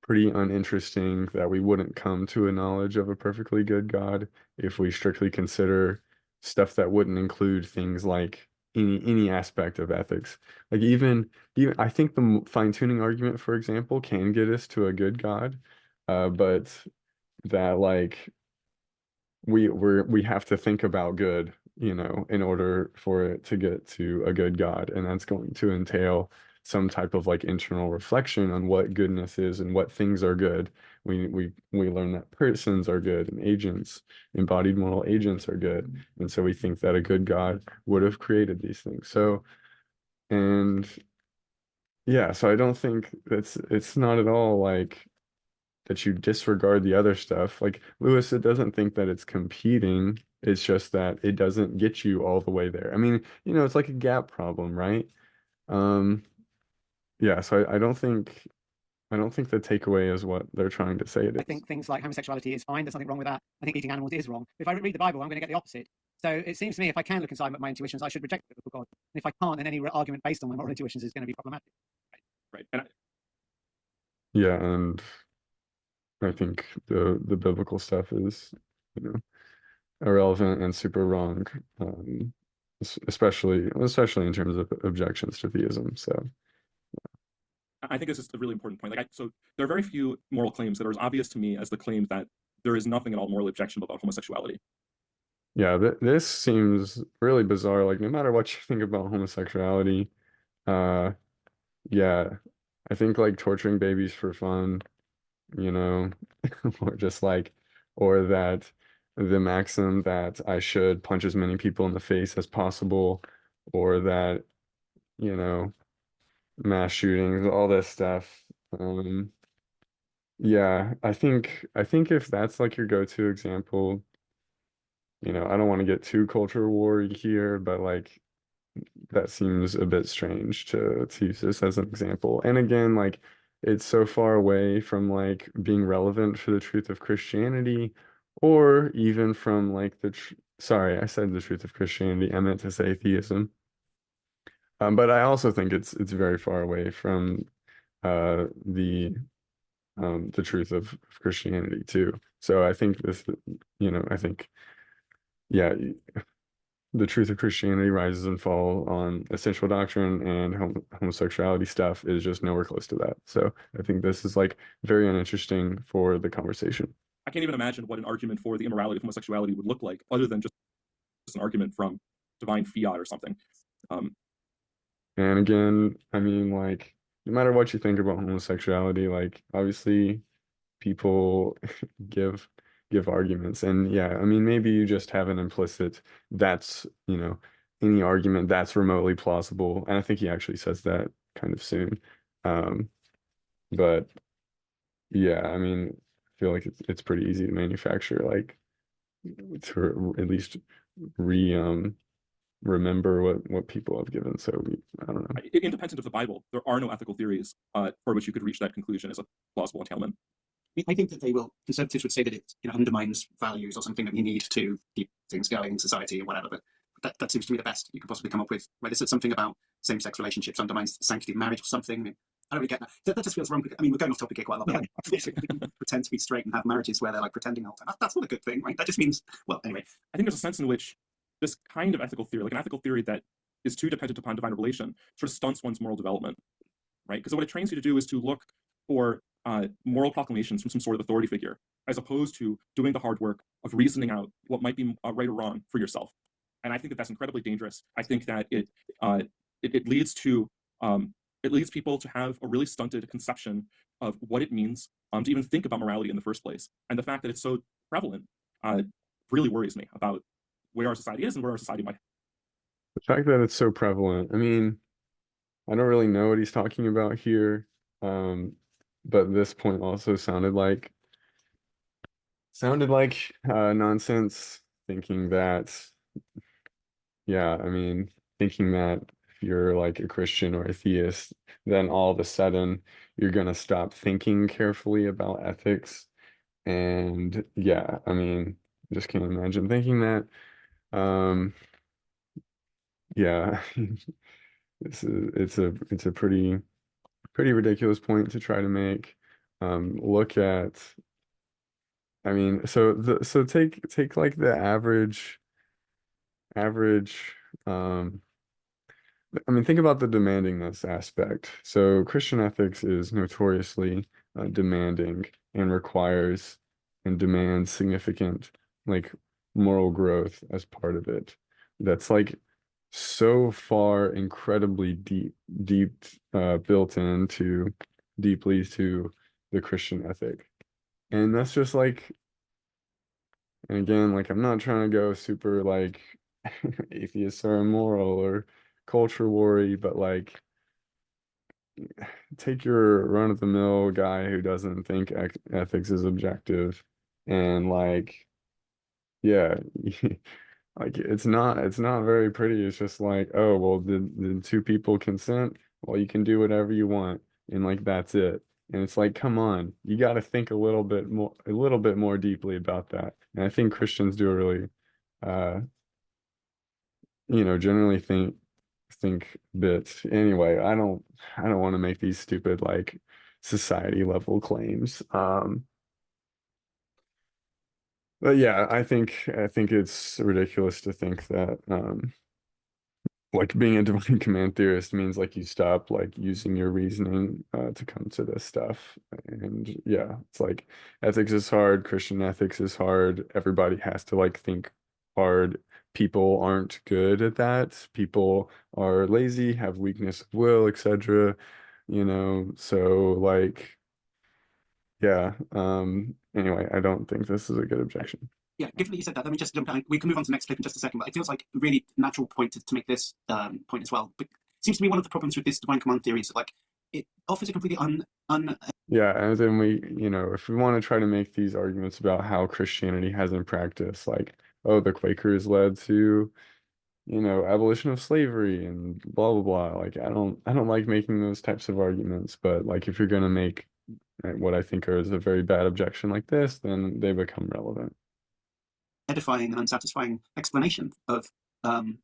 [SPEAKER 1] uninteresting that we wouldn't come to a knowledge of a perfectly good God if we strictly consider stuff that wouldn't include things like any aspect of ethics. Like even I think the fine-tuning argument, for example, can get us to a good God, but that like we have to think about good, in order for it to get to a good God, and that's going to entail some type of like internal reflection on what goodness is and what things are good. We learn that persons are good and agents, embodied moral agents are good, and so we think that a good God would have created these things. So, and yeah, so I don't think it's not at all like that you disregard the other stuff. Like Lewis, it doesn't think that it's competing. It's just that it doesn't get you all the way there. I mean, it's like a gap problem, right? Yeah, so I don't think the takeaway is what they're trying to say it is.
[SPEAKER 3] I think things like homosexuality is fine. There's nothing wrong with that. I think eating animals is wrong. If I read the Bible, I'm going to get the opposite. So it seems to me if I can look inside my intuitions, I should reject the biblical God. And if I can't, then any argument based on my moral intuitions is going to be problematic.
[SPEAKER 2] Right. And
[SPEAKER 1] yeah, and I think the biblical stuff is, irrelevant and super wrong, especially in terms of objections to theism. So
[SPEAKER 2] I think this is a really important point. So there are very few moral claims that are as obvious to me as the claim that there is nothing at all morally objectionable about homosexuality.
[SPEAKER 1] Yeah, this seems really bizarre. Like no matter what you think about homosexuality, yeah, I think like torturing babies for fun you know, or just like, or that the maxim that I should punch as many people in the face as possible, or that, you know, mass shootings, all this stuff. Yeah, I think if that's like your go-to example, I don't want to get too culture war here, but like that seems a bit strange to use this as an example. And again, like it's so far away from like being relevant for the truth of Christianity, or even from like sorry, I said the truth of Christianity. I meant to say theism. But I also think it's very far away from the truth of Christianity too. So I think I think yeah, the truth of Christianity rises and falls on essential doctrine, and homosexuality stuff is just nowhere close to that. So I think this is like very uninteresting for the conversation.
[SPEAKER 2] I can't even imagine what an argument for the immorality of homosexuality would look like, other than just an argument from divine fiat or something.
[SPEAKER 1] And again, I mean, like, no matter what you think about homosexuality, like, obviously people give arguments. And yeah, I mean, maybe you just have an implicit that's, any argument that's remotely plausible. And I think he actually says that kind of soon. But yeah, I mean, I feel like it's pretty easy to manufacture, like, to at least remember what people have given. So I don't know.
[SPEAKER 2] Independent of the Bible, there are no ethical theories for which you could reach that conclusion as a plausible entailment.
[SPEAKER 4] I think that conservatives would say that it undermines values or something that you need to keep things going in society or whatever, but that seems to me the best you could possibly come up with. Whether it's something about same-sex relationships undermines the sanctity of marriage or something. I mean, I don't really get that. That just feels wrong. I mean, we're going off topic here quite a lot. But like, pretend to be straight and have marriages where they're like pretending all the time. That's not a good thing, right? That just means, well, anyway.
[SPEAKER 2] I think there's a sense in which this kind of ethical theory, like an ethical theory that is too dependent upon divine revelation, sort of stunts one's moral development, right? Because what it trains you to do is to look for moral proclamations from some sort of authority figure, as opposed to doing the hard work of reasoning out what might be right or wrong for yourself. And I think that that's incredibly dangerous. I think that it leads to it leads people to have a really stunted conception of what it means to even think about morality in the first place. And the fact that it's so prevalent really worries me about where our society is and where our society might.
[SPEAKER 1] The fact that it's so prevalent, I mean, I don't really know what he's talking about here, but this point also sounded like nonsense, thinking that, yeah, I mean, thinking that if you're like a Christian or a theist, then all of a sudden you're gonna stop thinking carefully about ethics. And yeah, I mean, just can't imagine thinking that. Yeah, it's a pretty ridiculous point to try to make. Look at, I mean, so take like the average I mean, think about the demandingness aspect. So Christian ethics is notoriously demanding and requires and demands significant like moral growth as part of it. That's like so far incredibly deep built into deeply to the Christian ethic. And that's just like, and again, like I'm not trying to go super like atheist or immoral or culture worry, but like take your run-of-the-mill guy who doesn't think ethics is objective, and like, yeah, like it's not very pretty. It's just like, oh well, did two people consent? Well, you can do whatever you want, and like that's it. And it's like, come on, you got to think a little bit more deeply about that. And I think Christians do a really uh generally think bits. Anyway, I don't want to make these stupid like society level claims. But yeah, I think it's ridiculous to think that like being a divine command theorist means like you stop like using your reasoning to come to this stuff. And yeah, it's like ethics is hard, Christian ethics is hard. Everybody has to like think hard. People aren't good at that. People are lazy, have weakness of will, etc. So like Yeah. Anyway, I don't think this is a good objection.
[SPEAKER 4] Yeah, given that you said that, let me just jump down. We can move on to the next clip in just a second, but it feels like a really natural point to make this point as well. But it seems to me one of the problems with this divine command theory is that, like, it offers a completely
[SPEAKER 1] Yeah, and then we, if we want to try to make these arguments about how Christianity has in practice, like, oh, the Quakers led to, abolition of slavery and blah blah blah. Like, I don't like making those types of arguments, but like if you're gonna make what I think is a very bad objection like this, then they become relevant.
[SPEAKER 4] edifying and unsatisfying explanation of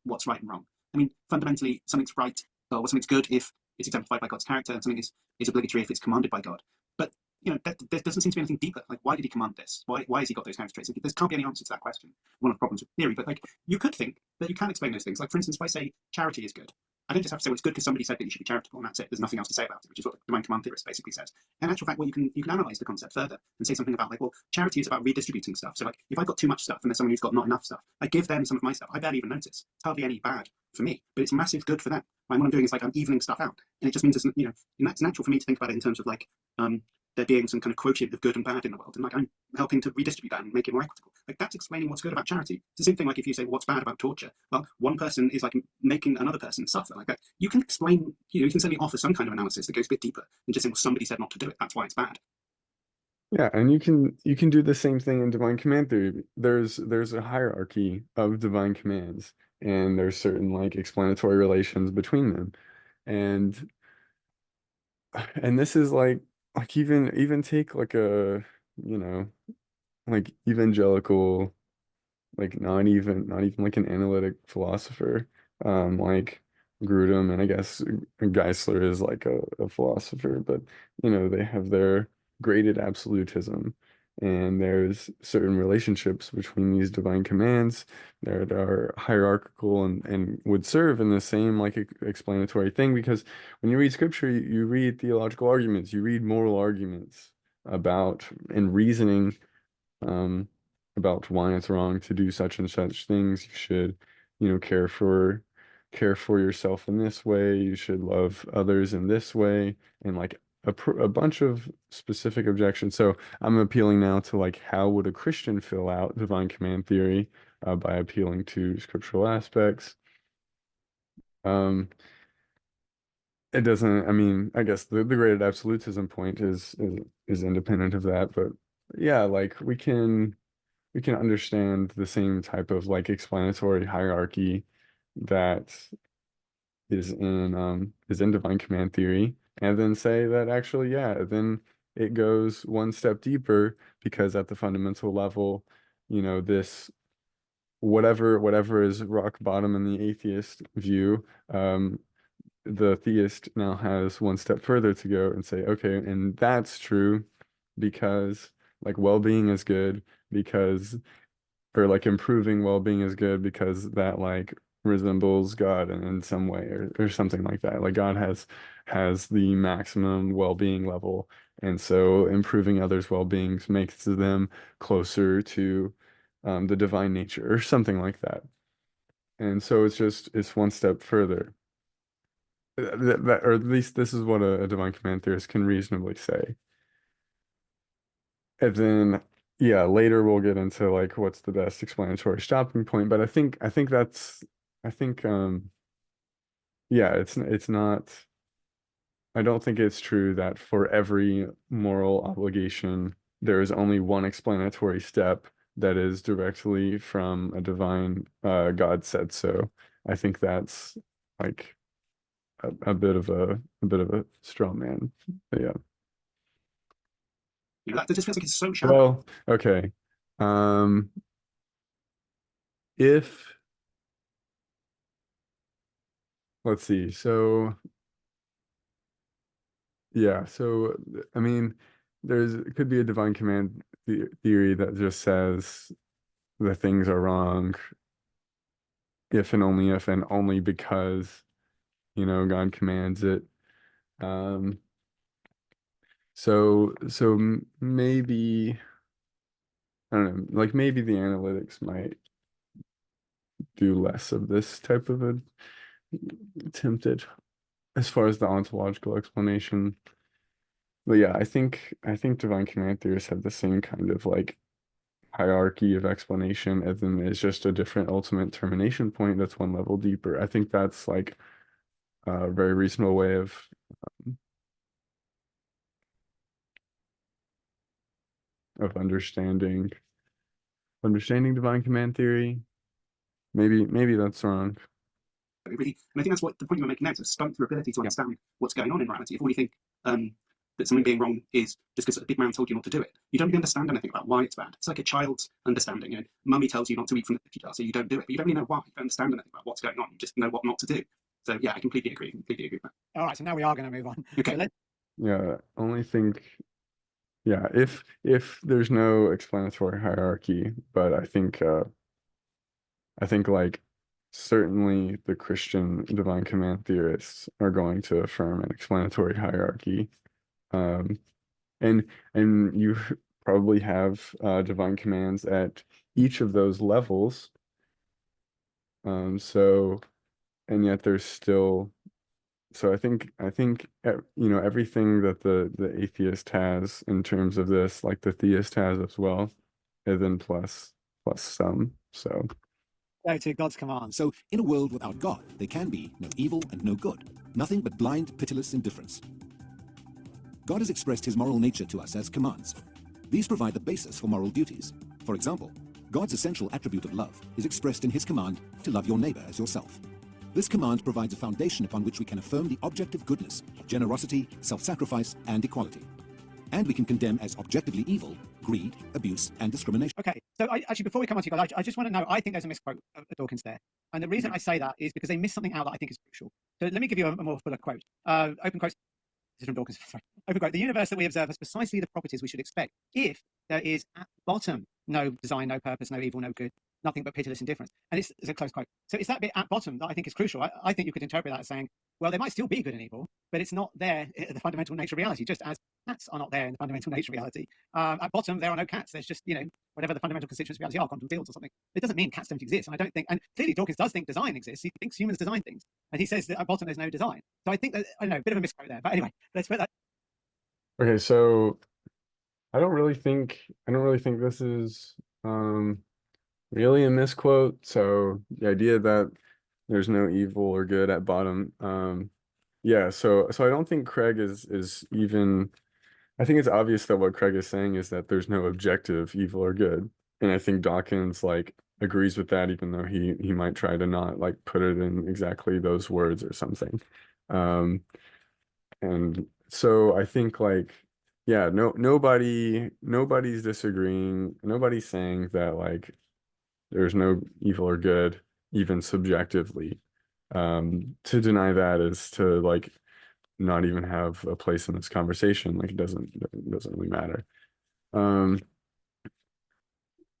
[SPEAKER 4] what's right and wrong. I mean, fundamentally, something's right or something's good if it's exemplified by God's character, and something is obligatory if it's commanded by God. But there doesn't seem to be anything deeper. Like, why did he command this? Why has he got those character traits? There can't be any answer to that question. One of the problems with theory, but like you could think that you can explain those things. Like, for instance, if I say charity is good, I don't just have to say, well, it's good because somebody said that you should be charitable, and that's it. There's nothing else to say about it, which is what the divine command theorist basically says. In actual fact, well, you can analyze the concept further and say something about, like, well, charity is about redistributing stuff. So, like, if I've got too much stuff and there's someone who's got not enough stuff, I give them some of my stuff. I barely even notice. It's hardly any bad for me, but it's massive good for them. And what I'm doing is, like, I'm evening stuff out, and it just means it's, it's natural for me to think about it in terms of, like, there being some kind of quotient of good and bad in the world, and like I'm helping to redistribute that and make it more equitable. Like, that's explaining what's good about charity. It's the same thing like if you say, well, what's bad about torture? Well, one person is like making another person suffer. Like that, you can explain. You can certainly offer some kind of analysis that goes a bit deeper than just saying, well, somebody said not to do it, that's why it's bad.
[SPEAKER 1] Yeah, and you can do the same thing in divine command theory. There's a hierarchy of divine commands, and there's certain like explanatory relations between them. And this is like even take like a, like evangelical, like not even like an analytic philosopher, like Grudem, and I guess Geisler is like a philosopher, but they have their graded absolutism, and there's certain relationships between these divine commands that are hierarchical and would serve in the same like explanatory thing, because when you read scripture, you read theological arguments, you read moral arguments about and reasoning um, about why it's wrong to do such and such things. You should, care for yourself in this way. You should love others in this way, and like a bunch of specific objections. So I'm appealing now to like how would a Christian fill out divine command theory by appealing to scriptural aspects. Um, it doesn't. I mean, I guess the graded absolutism point is independent of that, but yeah, like we can understand the same type of like explanatory hierarchy that is in divine command theory, and then say that actually, yeah, then it goes one step deeper, because at the fundamental level, this whatever is rock bottom in the atheist view, the theist now has one step further to go and say, okay, and that's true because like well-being is good because, or like improving well-being is good because that like resembles God in some way, or something like that. Like God has the maximum well-being level, and so improving others' well-being makes them closer to the divine nature or something like that. And so it's one step further. Or at least this is what a divine command theorist can reasonably say. And then, yeah, later we'll get into like what's the best explanatory stopping point. But I think, yeah, it's not, I don't think it's true that for every moral obligation, there is only one explanatory step that is directly from a divine, God said so. I think that's like a bit of a straw man. But yeah.
[SPEAKER 4] That just feels like it's so shallow.
[SPEAKER 1] Well, okay. Um, if let's see. So, yeah. So, I mean, it could be a divine command theory that just says the things are wrong if and only because, God commands it. Um, so maybe, I don't know, like maybe the analytics might do less of this type of a attempted as far as the ontological explanation. But yeah, I think divine command theorists have the same kind of like hierarchy of explanation, and then there's just a different ultimate termination point that's one level deeper. I think that's like a very reasonable way of understanding divine command theory. Maybe that's wrong.
[SPEAKER 4] Really, and I think that's what the point you were making now, to stunt your ability to understand what's going on in reality. If all you think that something being wrong is just because a big man told you not to do it, you don't really understand anything about why it's bad. It's like a child's understanding. You know, mummy tells you not to eat from the cookie jar, so you don't do it, but you don't really know why. You don't understand anything about what's going on. You just know what not to do. So yeah, I completely agree. Completely agree with that.
[SPEAKER 3] All right, so now we are going to move on.
[SPEAKER 4] Okay.
[SPEAKER 3] So
[SPEAKER 1] Yeah, only think, yeah, if there's no explanatory hierarchy, but I think like certainly the Christian divine command theorists are going to affirm an explanatory hierarchy. And you probably have divine commands at each of those levels. So, and yet there's still, so I think you know, everything that the atheist has in terms of this, like the theist has as well, and then plus some. So
[SPEAKER 3] go to God's command.
[SPEAKER 5] So, in a world without God, there can be no evil and no good, nothing but blind, pitiless indifference. God has expressed his moral nature to us as commands. These provide the basis for moral duties. For example, God's essential attribute of love is expressed in his command to love your neighbor as yourself. This command provides a foundation upon which we can affirm the objective goodness of generosity, self-sacrifice, and equality. And we can condemn as objectively evil greed, abuse, and discrimination.
[SPEAKER 3] Okay, so actually, before we come on to you guys, I just want to know, I think there's a misquote of Dawkins there. And the reason I say that is because they miss something out that I think is crucial. So let me give you a more fuller quote. Open quote. This is from Dawkins. Sorry. Open quote. The universe that we observe has precisely the properties we should expect if there is at bottom no design, no purpose, no evil, no good, nothing but pitiless indifference. And it's a close quote. So it's that bit at bottom that I think is crucial. I think you could interpret that as saying, well, there might still be good and evil, but it's not there in the fundamental nature of reality, just as cats are not there in the fundamental nature of reality. At bottom, there are no cats. There's just, you know, whatever the fundamental constituents of reality are, quantum fields or something. It doesn't mean cats don't exist. And I don't think, and clearly Dawkins does think design exists. He thinks humans design things. And he says that at bottom, there's no design. So I think that, I don't know, a bit of a misquote there. But anyway, let's put that.
[SPEAKER 1] okay, so I don't really think this is really a misquote. So the idea that there's no evil or good at bottom, yeah, so I don't think Craig is even, I think it's obvious that what Craig is saying is that there's no objective evil or good. And I think Dawkins like agrees with that, even though he might try to not like put it in exactly those words or something. And so I think like, yeah, nobody's disagreeing. Nobody's saying that like there's no evil or good, even subjectively. To deny that is to like not even have a place in this conversation. Like it doesn't really matter.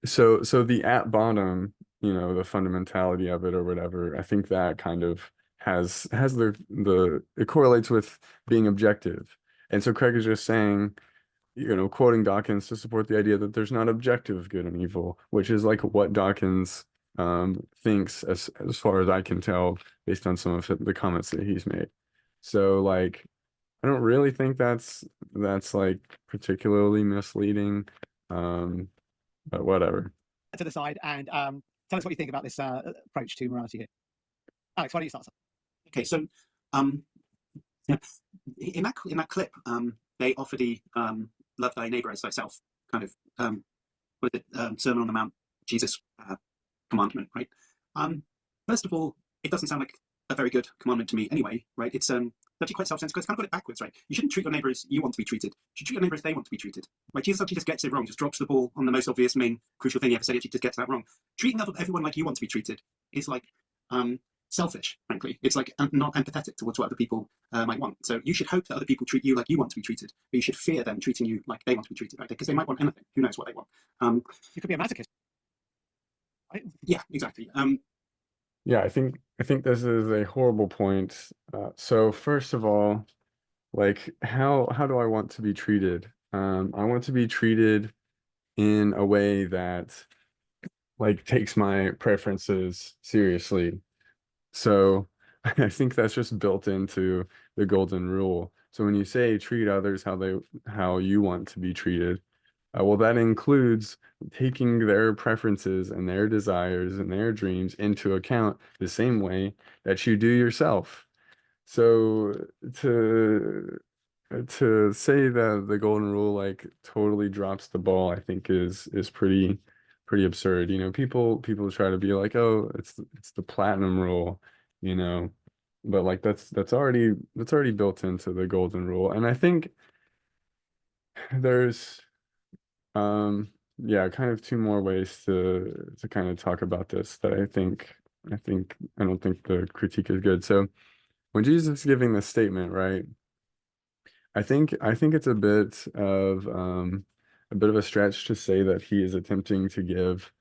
[SPEAKER 1] So the at bottom, you know, the fundamentality of it or whatever, I think that kind of has the it correlates with being objective. And so Craig is just saying, you know, quoting Dawkins to support the idea that there's not objective good and evil, which is like what Dawkins thinks as far as I can tell based on some of the comments that he's made. So like I don't really think that's like particularly misleading. But whatever.
[SPEAKER 3] To the side and tell us what you think about this approach to morality here. Alex, why don't you start?
[SPEAKER 4] Okay, so in that clip, they offer the love thy neighbor as thyself kind of Sermon on the Mount Jesus commandment, right? First of all, it doesn't sound like a very good commandment to me anyway, right? It's actually quite self-centered because it's kind of got it backwards, right? You shouldn't treat your neighbor as you want to be treated. You should treat your neighbor as they want to be treated, right? Jesus actually just gets it wrong, just drops the ball on the most obvious, main, crucial thing he ever said. He actually just gets that wrong. Treating everyone like you want to be treated is like selfish, frankly. It's like not empathetic towards what other people might want. So you should hope that other people treat you like you want to be treated, but you should fear them treating you like they want to be treated, right? Because they might want anything. Who knows what they want?
[SPEAKER 3] You could be a masochist, right?
[SPEAKER 4] Yeah, exactly.
[SPEAKER 1] Yeah, I think this is a horrible point. So first of all, like how do I want to be treated? I want to be treated in a way that like takes my preferences seriously. So I think that's just built into the golden rule. So when you say treat others how you want to be treated, well, that includes taking their preferences and their desires and their dreams into account the same way that you do yourself. So to to say that the golden rule like totally drops the ball, I think is pretty absurd. You know, people try to be like, oh, it's the platinum rule, you know, but like that's already built into the golden rule. And I think there's yeah, kind of two more ways to kind of talk about this that I don't think the critique is good. So when Jesus is giving this statement, right? I think it's a bit of a stretch to say that he is attempting to give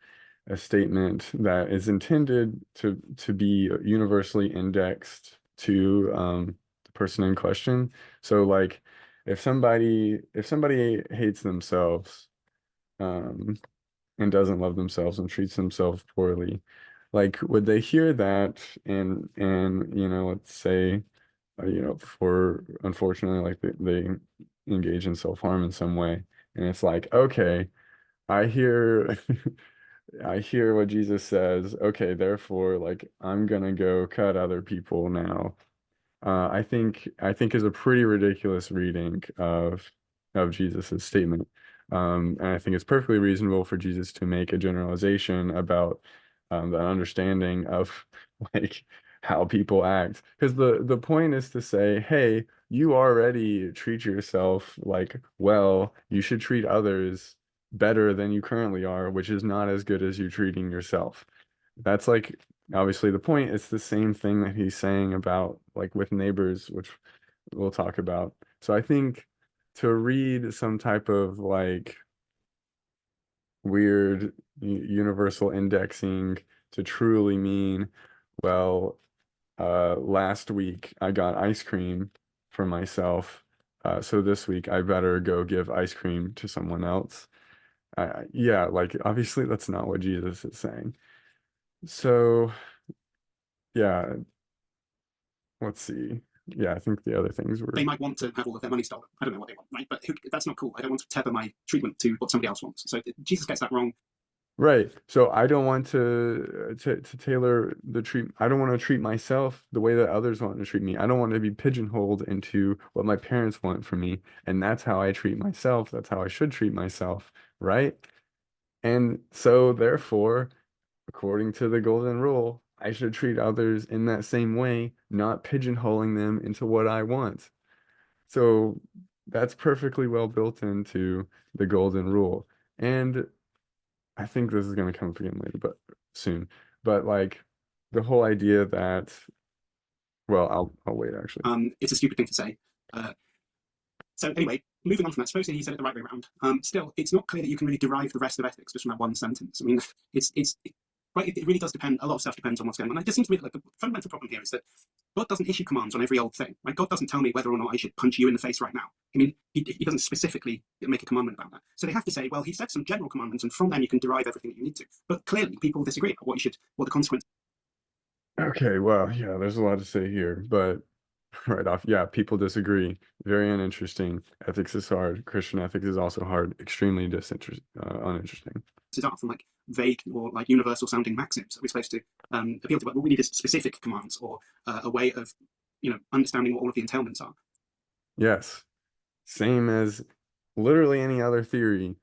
[SPEAKER 1] a statement that is intended to be universally indexed to the person in question. So like if somebody hates themselves um and doesn't love themselves and treats themselves poorly, like would they hear that and you know, let's say you know, for unfortunately, like they engage in self-harm in some way. And it's like, okay, I hear I hear what Jesus says. Okay, therefore, like I'm gonna go cut other people now. I think is a pretty ridiculous reading of Jesus's statement. And I think it's perfectly reasonable for Jesus to make a generalization about the understanding of like how people act. Because the point is to say, hey, you already treat yourself like well, you should treat others better than you currently are, which is not as good as you treating yourself. That's like obviously the point. It's the same thing that he's saying about like with neighbors, which we'll talk about. So I think to read some type of like weird universal indexing to truly mean, well, last week I got ice cream for myself, so this week I better go give ice cream to someone else. Yeah, like obviously that's not what Jesus is saying. So yeah, let's see. Yeah, I think the other things were
[SPEAKER 4] They might want to have all of their money stolen. I don't know what they want, right? But that's not cool. I don't want to tether my treatment to what somebody else wants. So Jesus gets that wrong.
[SPEAKER 1] right. So I don't want to tailor the treat. I don't want to treat myself the way that others want to treat me. I don't want to be pigeonholed into what my parents want from me, and that's how I treat myself. That's how I should treat myself, right? And so therefore, according to the golden rule, I should treat others in that same way, not pigeonholing them into what I want. So that's perfectly well built into the golden rule. And I think this is going to come up again later, but soon. But like the whole idea that, well, I'll wait actually.
[SPEAKER 4] It's a stupid thing to say. So anyway, moving on from that, supposedly he said it the right way around. Still, it's not clear that you can really derive the rest of ethics just from that one sentence. I mean, right, it really does depend. A lot of stuff depends on what's going on. And it just seems to me like the fundamental problem here is that God doesn't issue commands on every old thing. Right? God doesn't tell me whether or not I should punch you in the face right now. I mean, he doesn't specifically make a commandment about that. So they have to say, well, he said some general commandments, and from them you can derive everything that you need to. But clearly, people disagree about what the consequence.
[SPEAKER 1] Okay, well, yeah, there's a lot to say here, but right off, yeah, people disagree. Very uninteresting. Ethics is hard. Christian ethics is also hard. Extremely uninteresting.
[SPEAKER 4] Are from like vague or like universal sounding maxims that we're supposed to appeal to, but what we need is specific commands or a way of understanding what all of the entailments are.
[SPEAKER 1] Yes, same as literally any other theory.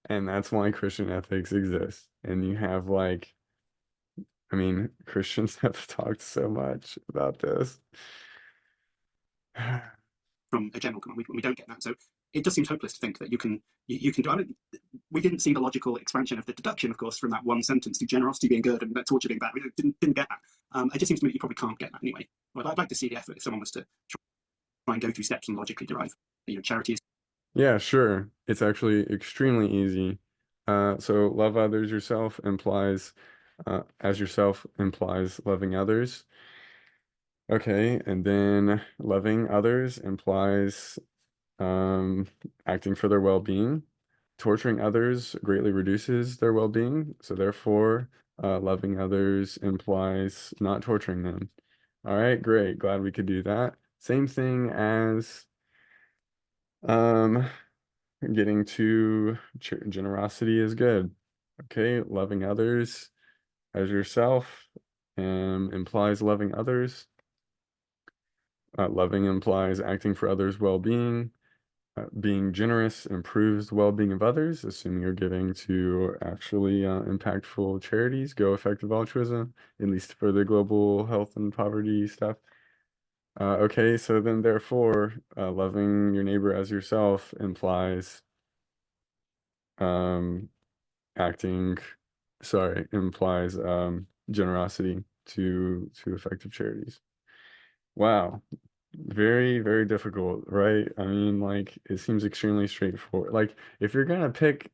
[SPEAKER 1] And that's why Christian ethics exists. And you have like, I mean, Christians have talked so much about this.
[SPEAKER 4] From a general command, we don't get that. So it just seems hopeless to think that you can do. We didn't see the logical expansion of the deduction, of course, from that one sentence to generosity being good and torture being bad. We didn't get that. It just seems to me that you probably can't get that anyway. But I'd like to see the effort if someone was to try and go through steps and logically derive. Charity is.
[SPEAKER 1] Yeah, sure. It's actually extremely easy. So love others yourself implies as yourself implies loving others. Okay, and then loving others implies acting for their well-being. Torturing others greatly reduces their well-being, so therefore loving others implies not torturing them. All right, great. Glad we could do that. same thing as getting to generosity is good. Okay, loving others as yourself implies loving others. Loving implies acting for others' well-being. Being generous improves the well-being of others, assuming you're giving to actually impactful charities. Go effective altruism, at least for the global health and poverty stuff. Okay, so then therefore, loving your neighbor as yourself implies acting, sorry, implies generosity to effective charities. Wow. Very, very difficult, right? I mean, like it seems extremely straightforward. Like if you're gonna pick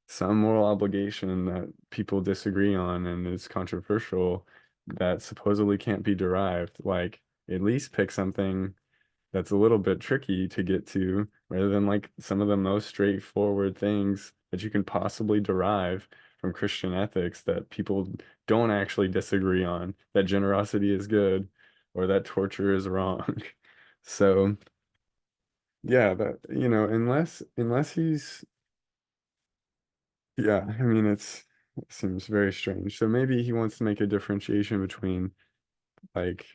[SPEAKER 1] some moral obligation that people disagree on and is controversial that supposedly can't be derived, like at least pick something that's a little bit tricky to get to rather than like some of the most straightforward things that you can possibly derive from Christian ethics that people don't actually disagree on, that generosity is good or that torture is wrong. So yeah, that unless he's yeah, I mean it seems very strange. So maybe he wants to make a differentiation between like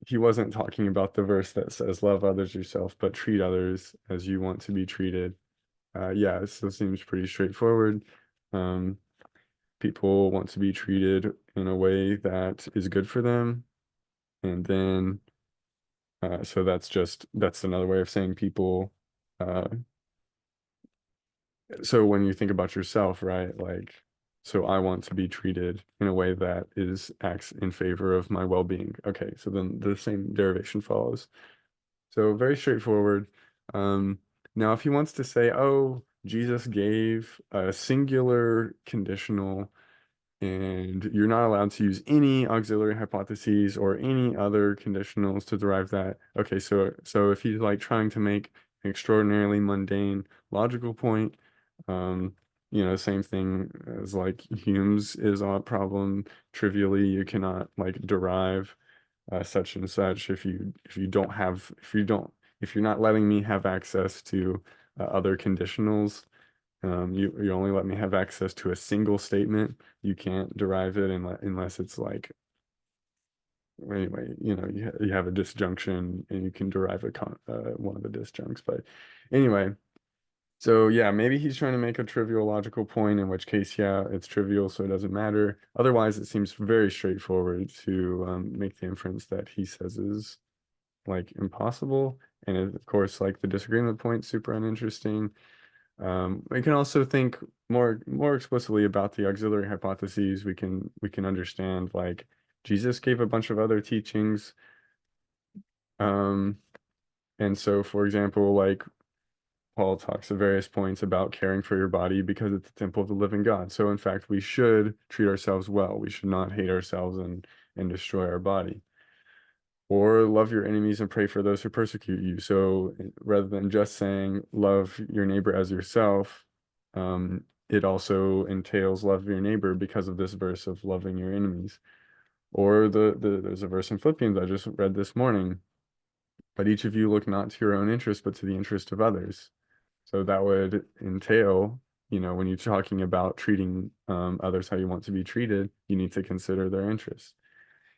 [SPEAKER 1] he wasn't talking about the verse that says love others yourself, but treat others as you want to be treated. Yeah, it still seems pretty straightforward. People want to be treated in a way that is good for them. And then, so that's another way of saying people, so when you think about yourself, right, like, so I want to be treated in a way that acts in favor of my well-being. Okay, so then the same derivation follows. So very straightforward. Now, if he wants to say, oh, Jesus gave a singular conditional and you're not allowed to use any auxiliary hypotheses or any other conditionals to derive that. Okay, so if he's like trying to make an extraordinarily mundane logical point, same thing as like Hume's is a problem. Trivially, you cannot like derive such and such if you're not letting me have access to other conditionals. You only let me have access to a single statement. You can't derive it unless it's like anyway. You have a disjunction and you can derive one of the disjuncts. But anyway, so yeah, maybe he's trying to make a trivial logical point, in which case, yeah, it's trivial, so it doesn't matter. Otherwise, it seems very straightforward to make the inference that he says is like impossible. And of course, like the disagreement point, super uninteresting. We can also think more explicitly about the auxiliary hypotheses. We can understand like Jesus gave a bunch of other teachings. And so, for example, like Paul talks at various points about caring for your body because it's the temple of the living God. So in fact, we should treat ourselves well. We should not hate ourselves and destroy our body. Or love your enemies and pray for those who persecute you. So rather than just saying love your neighbor as yourself, it also entails love your neighbor because of this verse of loving your enemies. Or there's a verse in Philippians I just read this morning. But each of you look not to your own interest, but to the interest of others. So that would entail, when you're talking about treating others how you want to be treated, you need to consider their interests.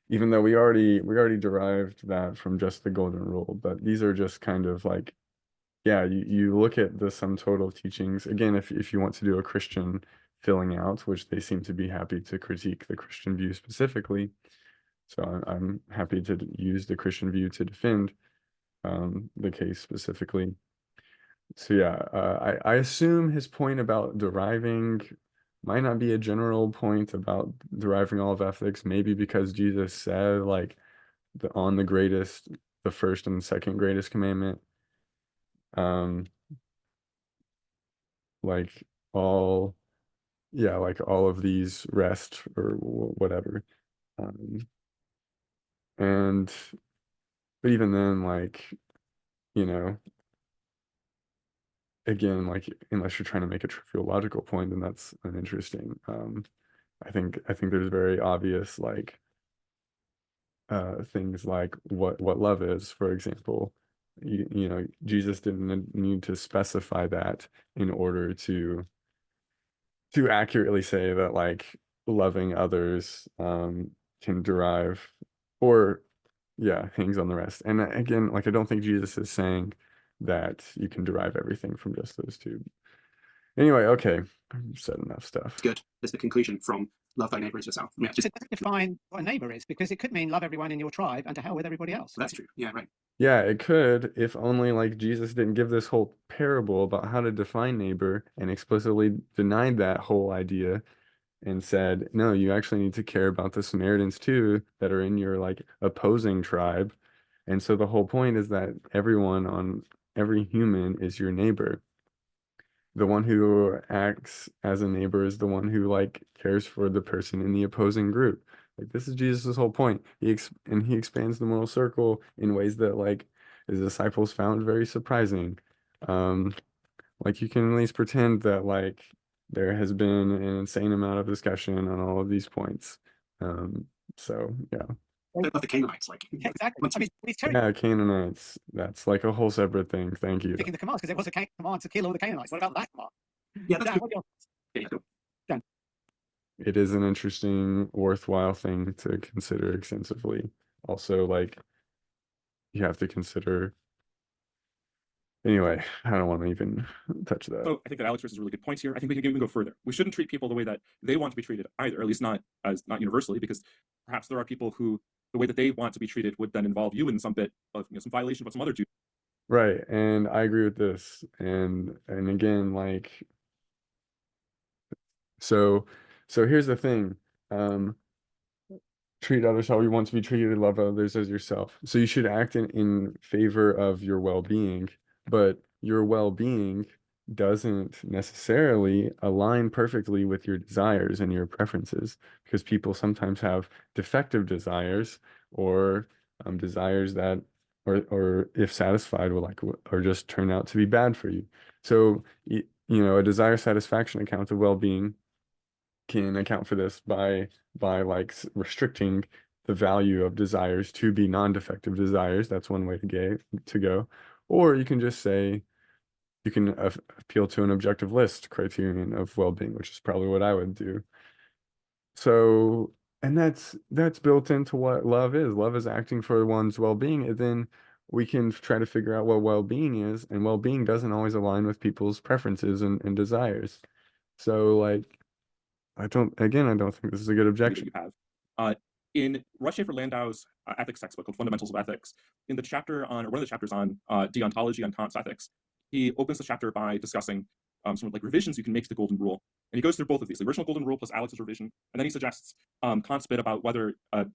[SPEAKER 1] Even though we already derived that from just the golden rule, but these are just kind of like, yeah, you look at the sum total of teachings. Again, if you want to do a Christian filling out, which they seem to be happy to critique the Christian view specifically. So I'm happy to use the Christian view to defend the case specifically. So yeah, I assume his point about deriving might not be a general point about deriving all of ethics, maybe because Jesus said like the first and second greatest commandment, like all, yeah, like all of these rest or whatever. And but even then, like, again, like unless you're trying to make a trivial logical point, then that's uninteresting. I think there's very obvious like things like what love is, for example. You know, Jesus didn't need to specify that in order to accurately say that like loving others can derive, or yeah, hangs on the rest. And again, like I don't think Jesus is saying that you can derive everything from just those two. Anyway, okay, I've said enough stuff.
[SPEAKER 4] Good. There's the conclusion from love thy neighbor as yourself. Yeah,
[SPEAKER 3] It doesn't define what a neighbor is, because it could mean love everyone in your tribe and to hell with everybody else.
[SPEAKER 4] that's true. Yeah, right.
[SPEAKER 1] Yeah, it could, if only like Jesus didn't give this whole parable about how to define neighbor and explicitly denied that whole idea and said, no, you actually need to care about the Samaritans too that are in your like opposing tribe. And so the whole point is that every human is your neighbor. The one who acts as a neighbor is the one who like cares for the person in the opposing group. Like this is Jesus' whole point. He expands the moral circle in ways that like his disciples found very surprising. Like you can at least pretend that like there has been an insane amount of discussion on all of these points. So yeah.
[SPEAKER 4] I love the Canaanites, like
[SPEAKER 3] Yeah, exactly. I mean, he's cherry
[SPEAKER 1] Yeah, Canaanites. That's like a whole separate thing. Thank you.
[SPEAKER 3] picking the commands, because there was a command to kill all the Canaanites. What about that command?
[SPEAKER 4] yeah, that's
[SPEAKER 3] Dan,
[SPEAKER 4] good.
[SPEAKER 3] what are your thoughts?
[SPEAKER 4] Yeah, go.
[SPEAKER 1] It is an interesting, worthwhile thing to consider extensively. Also, like you have to consider. Anyway, I don't want to even touch that.
[SPEAKER 2] So I think that Alex raises really good points here. I think we can even go further. We shouldn't treat people the way that they want to be treated either, or at least not universally, because perhaps there are people who the way that they want to be treated would then involve you in some bit of some violation of what some other do.
[SPEAKER 1] Right, and I agree with this. And again, like so here's the thing. Treat others how you want to be treated, love others as yourself. So you should act in favor of your well-being, but your well-being doesn't necessarily align perfectly with your desires and your preferences, because people sometimes have defective desires or desires that or if satisfied will like or just turn out to be bad for you. So you know, a desire satisfaction account of well-being can account for this by like restricting the value of desires to be non-defective desires. That's one way to go. Or you can just say you can appeal to an objective list criterion of well-being, which is probably what I would do. So, and that's built into what love is. Love is acting for one's well-being, and then we can try to figure out what well-being is, and well-being doesn't always align with people's preferences and desires. So like I don't think this is a good objection.
[SPEAKER 2] That you have. In Russ Schaefer Landau's ethics textbook called Fundamentals of Ethics, in the chapter on, or one of the chapters on deontology on Kant's ethics, he opens the chapter by discussing some like revisions you can make to the Golden Rule. And he goes through both of these, the original Golden Rule plus Alex's revision, and then he suggests Kant's bit about whether a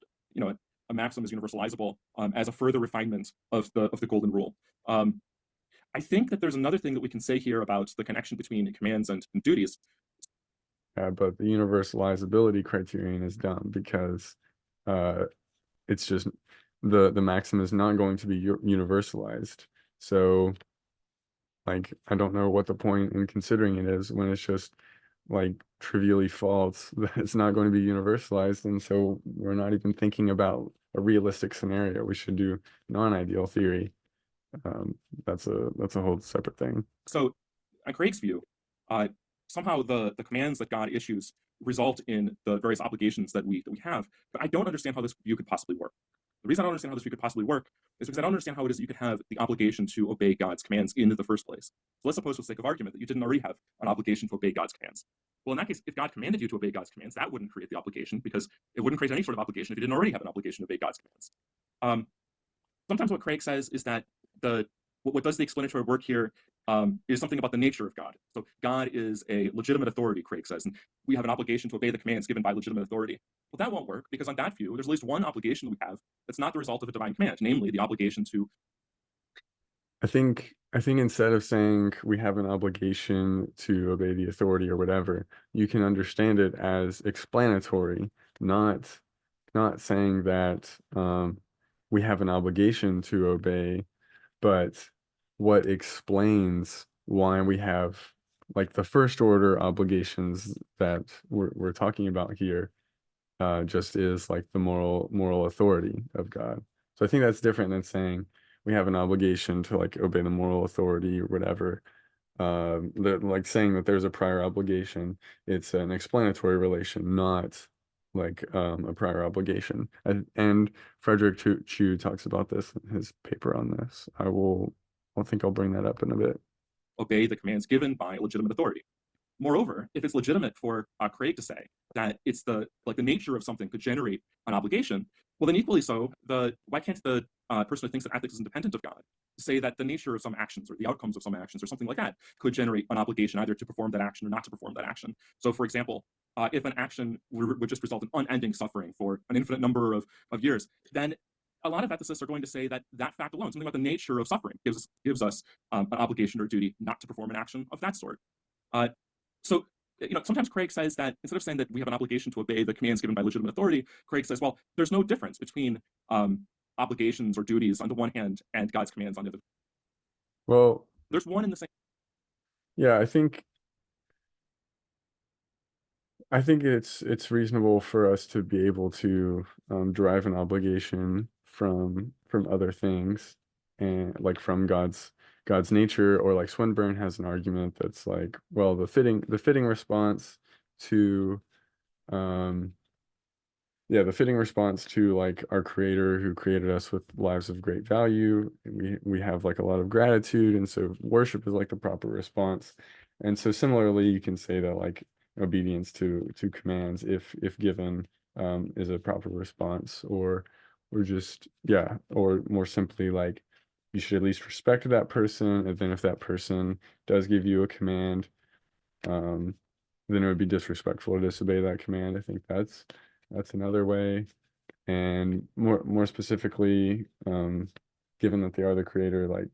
[SPEAKER 2] maxim is universalizable as a further refinement of the Golden Rule. I think that there's another thing that we can say here about the connection between commands and duties.
[SPEAKER 1] But the universalizability criterion is dumb because it's just the maxim is not going to be universalized. So like I don't know what the point in considering it is when it's just like trivially false that it's not going to be universalized, and so we're not even thinking about a realistic scenario. We should do non-ideal theory. That's a whole separate thing.
[SPEAKER 2] So on Craig's view, somehow the commands that God issues result in the various obligations that we have, but I don't understand how this view could possibly work. The reason I don't understand how this view could possibly work is because I don't understand how it is that you could have the obligation to obey God's commands in the first place. So let's suppose, for the sake of argument, that you didn't already have an obligation to obey God's commands. Well, in that case, if God commanded you to obey God's commands, that wouldn't create the obligation, because it wouldn't create any sort of obligation if you didn't already have an obligation to obey God's commands. Sometimes what Craig says is that what does the explanatory work here is something about the nature of God. So God is a legitimate authority, Craig says, and we have an obligation to obey the commands given by legitimate authority. Well, that won't work, because on that view, there's at least one obligation that we have that's not the result of a divine command, namely the obligation to.
[SPEAKER 1] I think instead of saying we have an obligation to obey the authority or whatever, you can understand it as explanatory, not saying that we have an obligation to obey, but what explains why we have like the first order obligations that we're talking about here. just is like the moral authority of God. So I think that's different than saying we have an obligation to like obey the moral authority or whatever. Like saying that there's a prior obligation, it's an explanatory relation, not like a prior obligation. And Frederick Chu talks about this in his paper on this. I think I'll bring that up in a bit.
[SPEAKER 2] Obey the commands given by legitimate authority. Moreover, if it's legitimate for Craig to say that it's the nature of something could generate an obligation, well, then equally so, why can't the person who thinks that ethics is independent of God say that the nature of some actions or the outcomes of some actions or something like that could generate an obligation either to perform that action or not to perform that action? So, for example, if an action would just result in unending suffering for an infinite number of years, then a lot of ethicists are going to say that that fact alone, something about the nature of suffering, gives us an obligation or duty not to perform an action of that sort. So, sometimes Craig says that instead of saying that we have an obligation to obey the commands given by legitimate authority, Craig says, well, there's no difference between obligations or duties on the one hand and God's commands on the other.
[SPEAKER 1] Well,
[SPEAKER 2] there's one in the same.
[SPEAKER 1] Yeah, I think it's reasonable for us to be able to derive an obligation from other things, and like from God's nature, or like Swinburne has an argument that's like, well, the fitting response to the fitting response to like our Creator who created us with lives of great value, we have like a lot of gratitude, and so worship is like the proper response. And so similarly, you can say that like obedience to commands, if given, is a proper response, or just or more simply, like you should at least respect that person, and then if that person does give you a command, then it would be disrespectful to disobey that command. I think that's another way. And more specifically, given that they are the Creator, like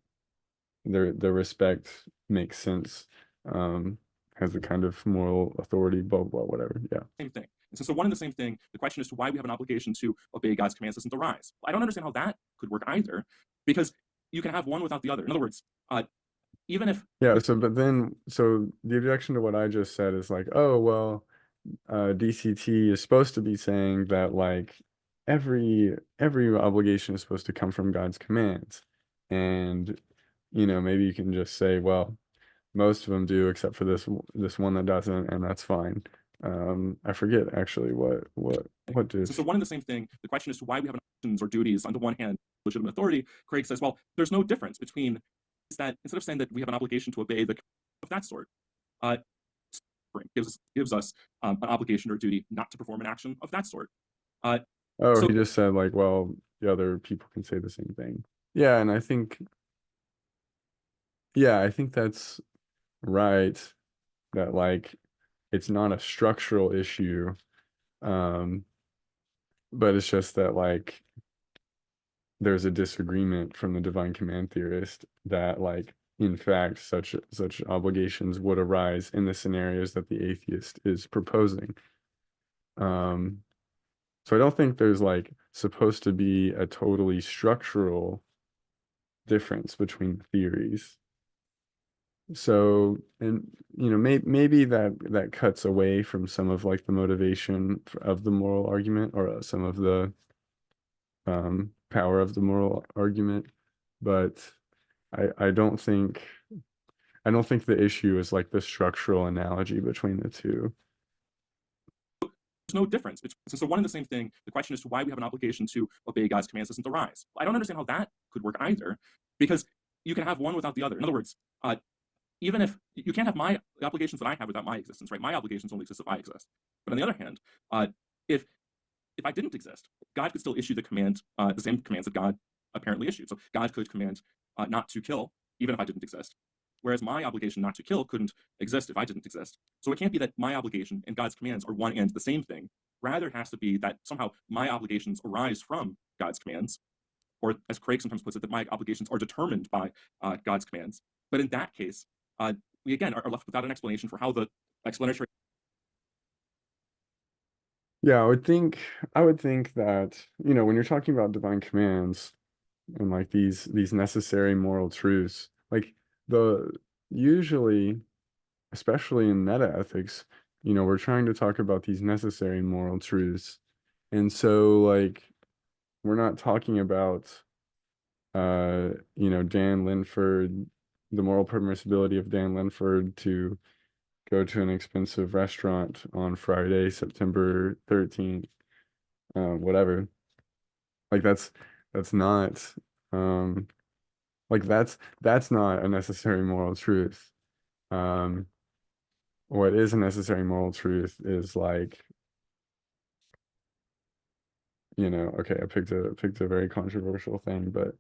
[SPEAKER 1] their respect makes sense, has a kind of moral authority, blah blah, whatever. Yeah.
[SPEAKER 2] Same thing. And since they're one and the same thing, the question as to why we have an obligation to obey God's commands doesn't arise. I don't understand how that could work either, because you can have one without the other. In other words, even if
[SPEAKER 1] so the objection to what I just said is like, oh well, DCT is supposed to be saying that like every obligation is supposed to come from God's commands, and maybe you can just say, well, most of them do except for this one that doesn't, and that's fine. I forget actually what did.
[SPEAKER 2] Since they're one and the same thing, the question as to why we have actions or duties on the one hand, legitimate authority, Craig says, well, there's no difference between that. Instead of saying that we have an obligation to obey the of that sort, gives us an obligation or duty not to perform an action of that sort.
[SPEAKER 1] He just said like, well, the other people can say the same thing. Yeah, and I think that's right, that like it's not a structural issue, but it's just that like there's a disagreement from the divine command theorist that like in fact such obligations would arise in the scenarios that the atheist is proposing. So I don't think there's like supposed to be a totally structural difference between theories. So, and maybe that cuts away from some of like the motivation of the moral argument, or some of the power of the moral argument, but I don't think the issue is like the structural analogy between the two.
[SPEAKER 2] There's no difference. Since they're one and the same thing, the question as to why we have an obligation to obey God's commands doesn't arise. I don't understand how that could work either, because you can have one without the other. In other words, even if you can't have my obligations that I have without my existence, right? My obligations only exist if I exist. But on the other hand, if I didn't exist, God could still issue the same commands that God apparently issued. So God could command not to kill, even if I didn't exist. Whereas my obligation not to kill couldn't exist if I didn't exist. So it can't be that my obligation and God's commands are one and the same thing. Rather, it has to be that somehow my obligations arise from God's commands, or as Craig sometimes puts it, that my obligations are determined by God's commands. But in that case, we again are left without an explanation for how the explanatory.
[SPEAKER 1] Yeah, I would think that, when you're talking about divine commands and like these necessary moral truths, like usually, especially in meta ethics, we're trying to talk about these necessary moral truths, And so like we're not talking about Dan Linford, the moral permissibility of Dan Linford to go to an expensive restaurant on Friday, September 13th, whatever. Like that's not like that's not a necessary moral truth. Um, what is a necessary moral truth is like, okay, I picked a very controversial thing, but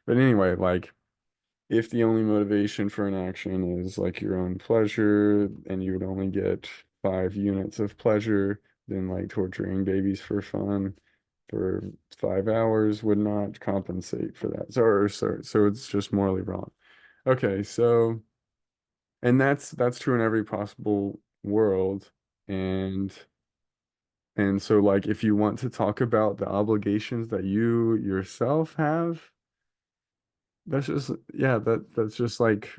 [SPEAKER 1] anyway, like if the only motivation for an action is like your own pleasure and you would only get 5 units of pleasure, then like torturing babies for fun for 5 hours would not compensate for that. So it's just morally wrong. Okay, so and that's true in every possible world. And so like if you want to talk about the obligations that you yourself have, that's just yeah, that's just like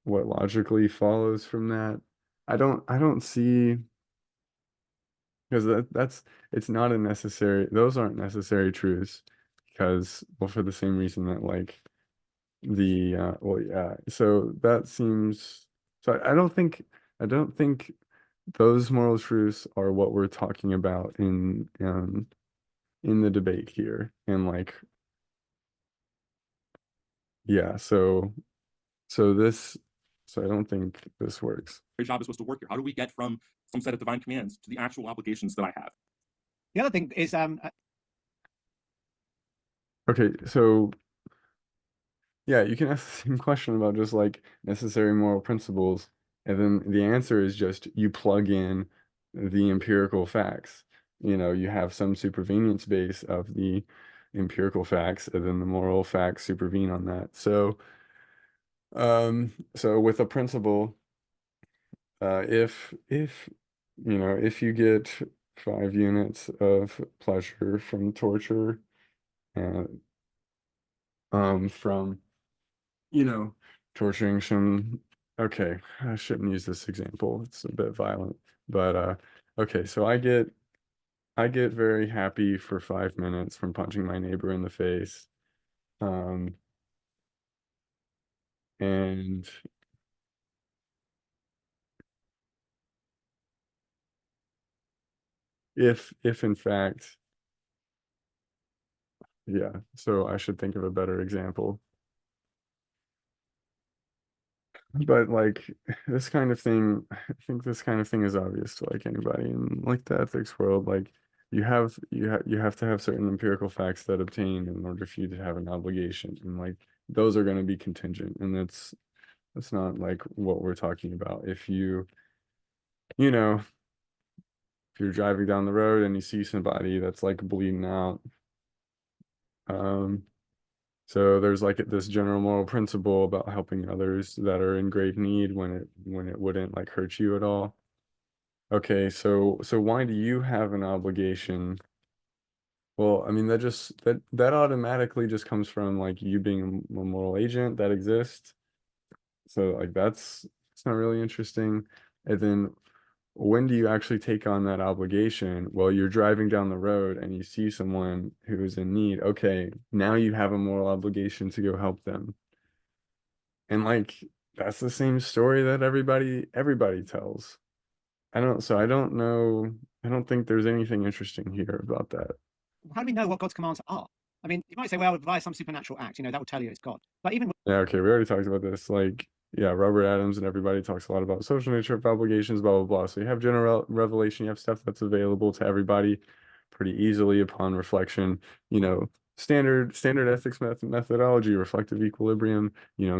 [SPEAKER 1] what logically follows from that. I don't see because that's it's not a necessary those aren't necessary truths because well for the same reason that like the well yeah so that seems so I don't think those moral truths are what we're talking about in the debate here and like yeah so this so I don't think this works.
[SPEAKER 2] Your job is supposed to work here. How do we get from some set of divine commands to the actual obligations that I have?
[SPEAKER 3] The other thing is,
[SPEAKER 1] Okay, so yeah, you can ask the same question about just like necessary moral principles, and then the answer is just you plug in the empirical facts. You have some supervenience base of the empirical facts, and then the moral facts supervene on that. So with a principle, if you get 5 units of pleasure from torture, and from torturing some, okay, I shouldn't use this example. It's a bit violent, but okay, so I get very happy for 5 minutes from punching my neighbor in the face. Um, and if in fact, yeah, so I should think of a better example. But like this kind of thing, I think this kind of thing is obvious to like anybody in like the ethics world. Like you have to have certain empirical facts that obtain in order for you to have an obligation, and like those are going to be contingent, and that's not like what we're talking about. You know if you're driving down the road and you see somebody that's like bleeding out, um, so there's like this general moral principle about helping others that are in grave need when it wouldn't like hurt you at all. Okay, so why do you have an obligation? Well, I mean that automatically just comes from like you being a moral agent that exists. So like that's it's not really interesting. And then when do you actually take on that obligation? Well, you're driving down the road and you see someone who is in need. Okay, now you have a moral obligation to go help them. And like that's the same story that everybody tells. I don't know. I don't think there's anything interesting here about that.
[SPEAKER 3] how do we know what God's commands are? I mean, you might say, well, via some supernatural act, that will tell you it's God. But even
[SPEAKER 1] Yeah, okay, we already talked about this. Like, yeah, Robert Adams and everybody talks a lot about social nature of obligations, blah, blah, blah. So you have general revelation, you have stuff that's available to everybody pretty easily upon reflection, standard ethics methodology, reflective equilibrium,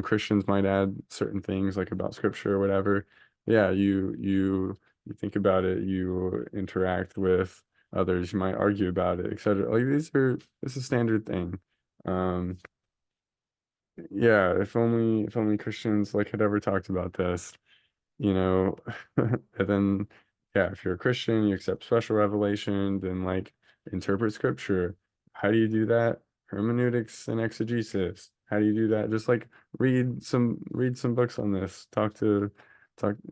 [SPEAKER 1] Christians might add certain things like about scripture or whatever. Yeah, you think about it, you interact with others, you might argue about it, etc. Like this is a standard thing. Um, yeah, if only Christians like had ever talked about this, you know, and then yeah, if you're a Christian, you accept special revelation, then like interpret scripture. How do you do that? Hermeneutics and exegesis. How do you do that? Just like read some books on this. Talk to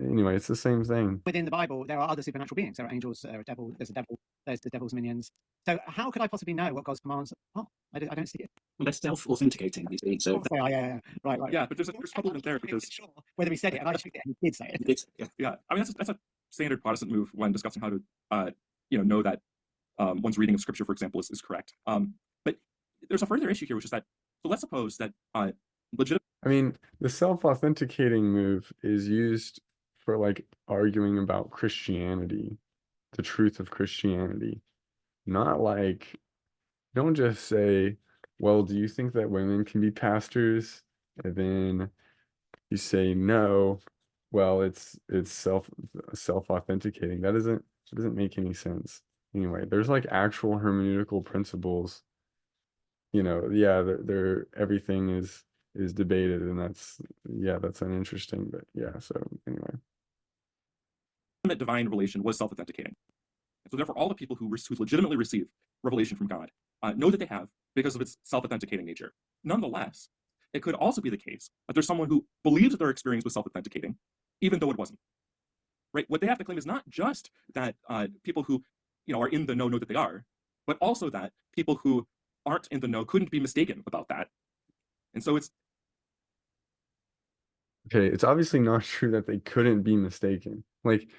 [SPEAKER 1] Anyway, it's the same thing.
[SPEAKER 3] Within the Bible, there are other supernatural beings. There are angels, there are there's a devil, there's the devil's minions. So how could I possibly know what God's commands are? I don't see it.
[SPEAKER 4] Well, they're self-authenticating, these beings. So
[SPEAKER 3] Yeah. Right.
[SPEAKER 2] Yeah, but there's a couple of them there because
[SPEAKER 3] sure whether he said it, and I checked it, and he did say it.
[SPEAKER 4] it's, yeah.
[SPEAKER 2] yeah, I mean that's a standard Protestant move when discussing how to know that one's reading of Scripture, for example, is correct. But there's a further issue here, which is that so let's suppose that legitimate.
[SPEAKER 1] I mean, the self-authenticating move is used for like arguing about Christianity, the truth of Christianity. Not like, don't just say, well, do you think that women can be pastors? And then you say no, well, it's self-authenticating. That doesn't make any sense. Anyway, there's like actual hermeneutical principles. Yeah, they're everything is debated, and that's uninteresting, but yeah, so anyway.
[SPEAKER 2] Divine revelation was self-authenticating. So therefore, all the people who legitimately receive revelation from God know that they have because of its self-authenticating nature. Nonetheless, it could also be the case that there's someone who believes that their experience was self-authenticating, even though it wasn't. Right? What they have to claim is not just that people who are in the know that they are, but also that people who aren't in the know couldn't be mistaken about that. And so it's
[SPEAKER 1] okay. It's obviously not true that they couldn't be mistaken. Like,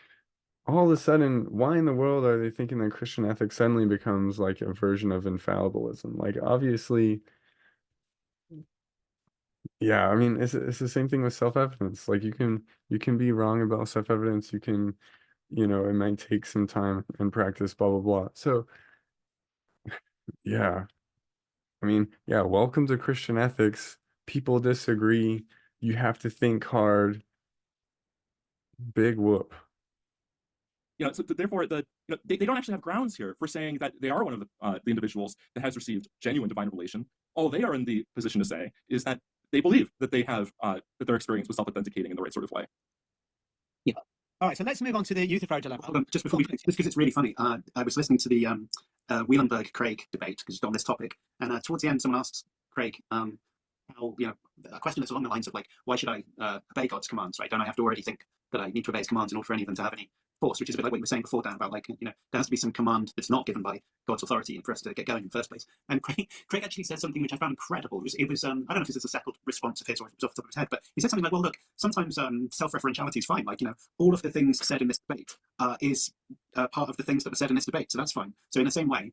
[SPEAKER 1] all of a sudden, why in the world are they thinking that Christian ethics suddenly becomes like a version of infallibilism? Like, obviously, yeah, I mean, it's the same thing with self-evidence. Like, you can be wrong about self-evidence. You can, it might take some time and practice, blah, blah, blah. So, yeah, I mean, yeah, welcome to Christian ethics. People disagree. You have to think hard. Big whoop.
[SPEAKER 2] so therefore they don't actually have grounds here for saying that they are one of the individuals that has received genuine divine revelation. All they are in the position to say is that they believe that they have that their experience was self-authenticating in the right sort of way.
[SPEAKER 4] Yeah.
[SPEAKER 3] All right, so let's move on to the Euthyphro dilemma.
[SPEAKER 4] Hold on, just before just because it's really funny. I was listening to the Wielenberg-Craig debate because it's on this topic, and towards the end, someone asks Craig, how a question that's along the lines of like, why should I obey God's commands? Right? Don't I have to already think that I need to obey His commands in order for any of them to have any force? Which is a bit like what you were saying before, Dan, about like there has to be some command that's not given by God's authority for us to get going in the first place. And Craig actually said something which I found incredible. It was I don't know if this is a settled response of his or if it was off the top of his head, but he said something like, well, look, sometimes self-referentiality is fine. Like all of the things said in this debate is part of the things that were said in this debate, so that's fine. So in the same way,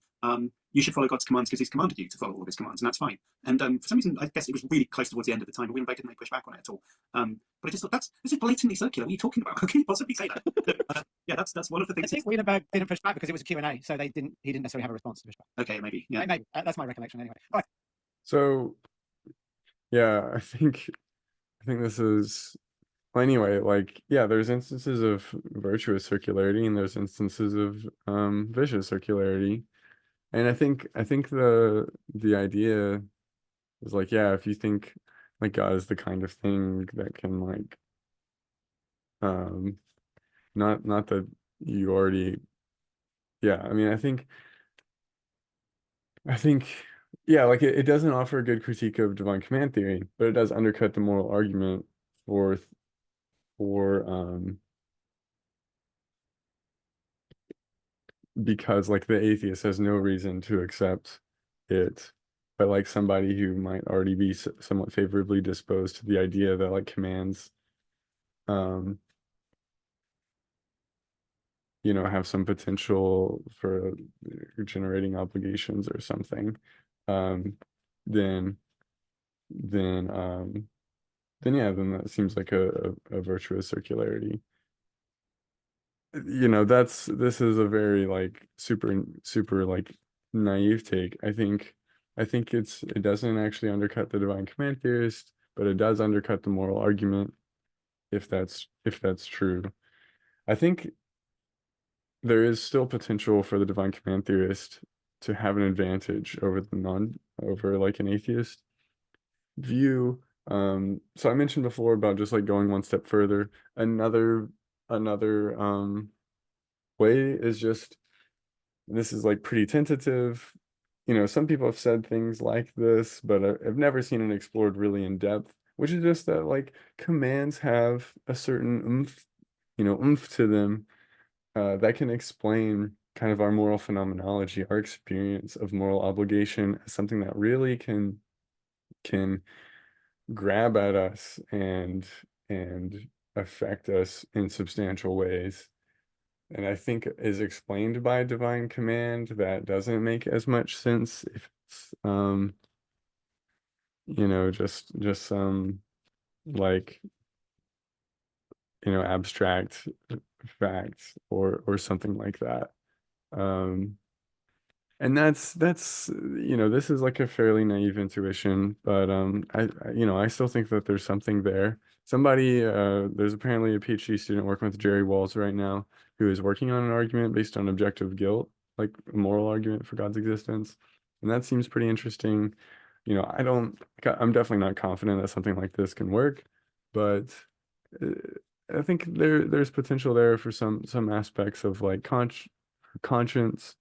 [SPEAKER 4] you should follow God's commands because He's commanded you to follow all of His commands, and that's fine. And for some reason, I guess it was really close towards the end of the time, but Wielenberg didn't really push back on it at all. But I just thought this is blatantly circular. What are you talking about? How can you possibly say that? Yeah, that's one of the things.
[SPEAKER 3] I think Wielenberg didn't push back because it was a Q&A, so he didn't necessarily have a response to push back.
[SPEAKER 4] Okay, maybe. Yeah,
[SPEAKER 3] maybe that's my recollection anyway. All right.
[SPEAKER 1] So, yeah, I think this is. Well, anyway, like, yeah, there's instances of virtuous circularity and there's instances of vicious circularity. And I think the idea is like, yeah, if you think like God is the kind of thing that can like not that you already, yeah, I mean, I think yeah, like it doesn't offer a good critique of divine command theory, but it does undercut the moral argument for because like the atheist has no reason to accept it, but like somebody who might already be somewhat favorably disposed to the idea that like commands have some potential for generating obligations or something, then yeah, then that seems like a virtuous circularity. This is a very like super like naive take. I think it doesn't actually undercut the divine command theorist, but it does undercut the moral argument if that's true. I think there is still potential for the divine command theorist to have an advantage over like an atheist view. So I mentioned before about just like going one step further. Another way is just, this is like pretty tentative. Some people have said things like this, but I've never seen it explored really in depth. which is just that like commands have a certain oomph to them that can explain kind of our moral phenomenology, our experience of moral obligation as something that really can grab at us and affect us in substantial ways. And I think is explained by divine command that doesn't make as much sense if it's just some like abstract facts or something like that. And that's this is like a fairly naive intuition, but I still think that there's something there. There's apparently a PhD student working with Jerry Walls right now who is working on an argument based on objective guilt, like a moral argument for God's existence. And that seems pretty interesting. I'm definitely not confident that something like this can work, but uh, I think there's potential there for some aspects of like conscience,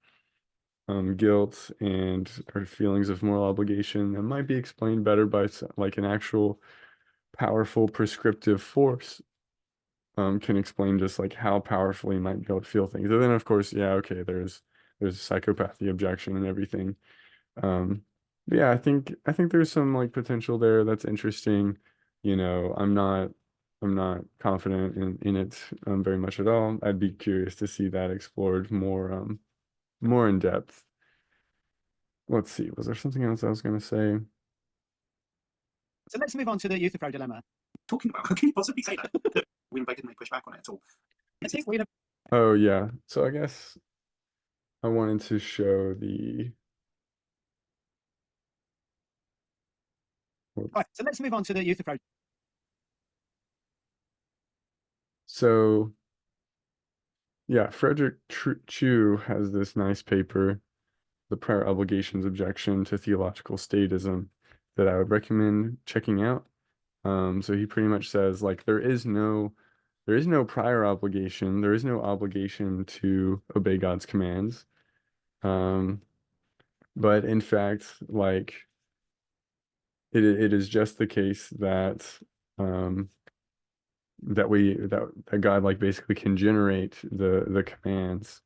[SPEAKER 1] guilt, and our feelings of moral obligation that might be explained better by like an actual powerful prescriptive force. Can explain just like how powerful you might be able to feel things. And then of course, yeah, okay, there's psychopathy objection and everything. But yeah, I think there's some like potential there that's interesting. I'm not confident in it very much at all. I'd be curious to see that explored more in depth. Let's see, was there something else I was going to say?
[SPEAKER 3] So let's move on to the Euthyphro dilemma.
[SPEAKER 4] Talking about, how can you possibly say that? William Blake didn't really push back on it at all.
[SPEAKER 3] I think we
[SPEAKER 1] Oh yeah, so I guess I wanted to show
[SPEAKER 3] right. So let's move on to the Euthyphro.
[SPEAKER 1] So yeah, Frederick Chu has this nice paper, The Prior Obligations Objection to Theological Statism, that I would recommend checking out. So he pretty much says like there is no prior obligation, there is no obligation to obey God's commands. But in fact, like it is just the case that that God like basically can generate the commands.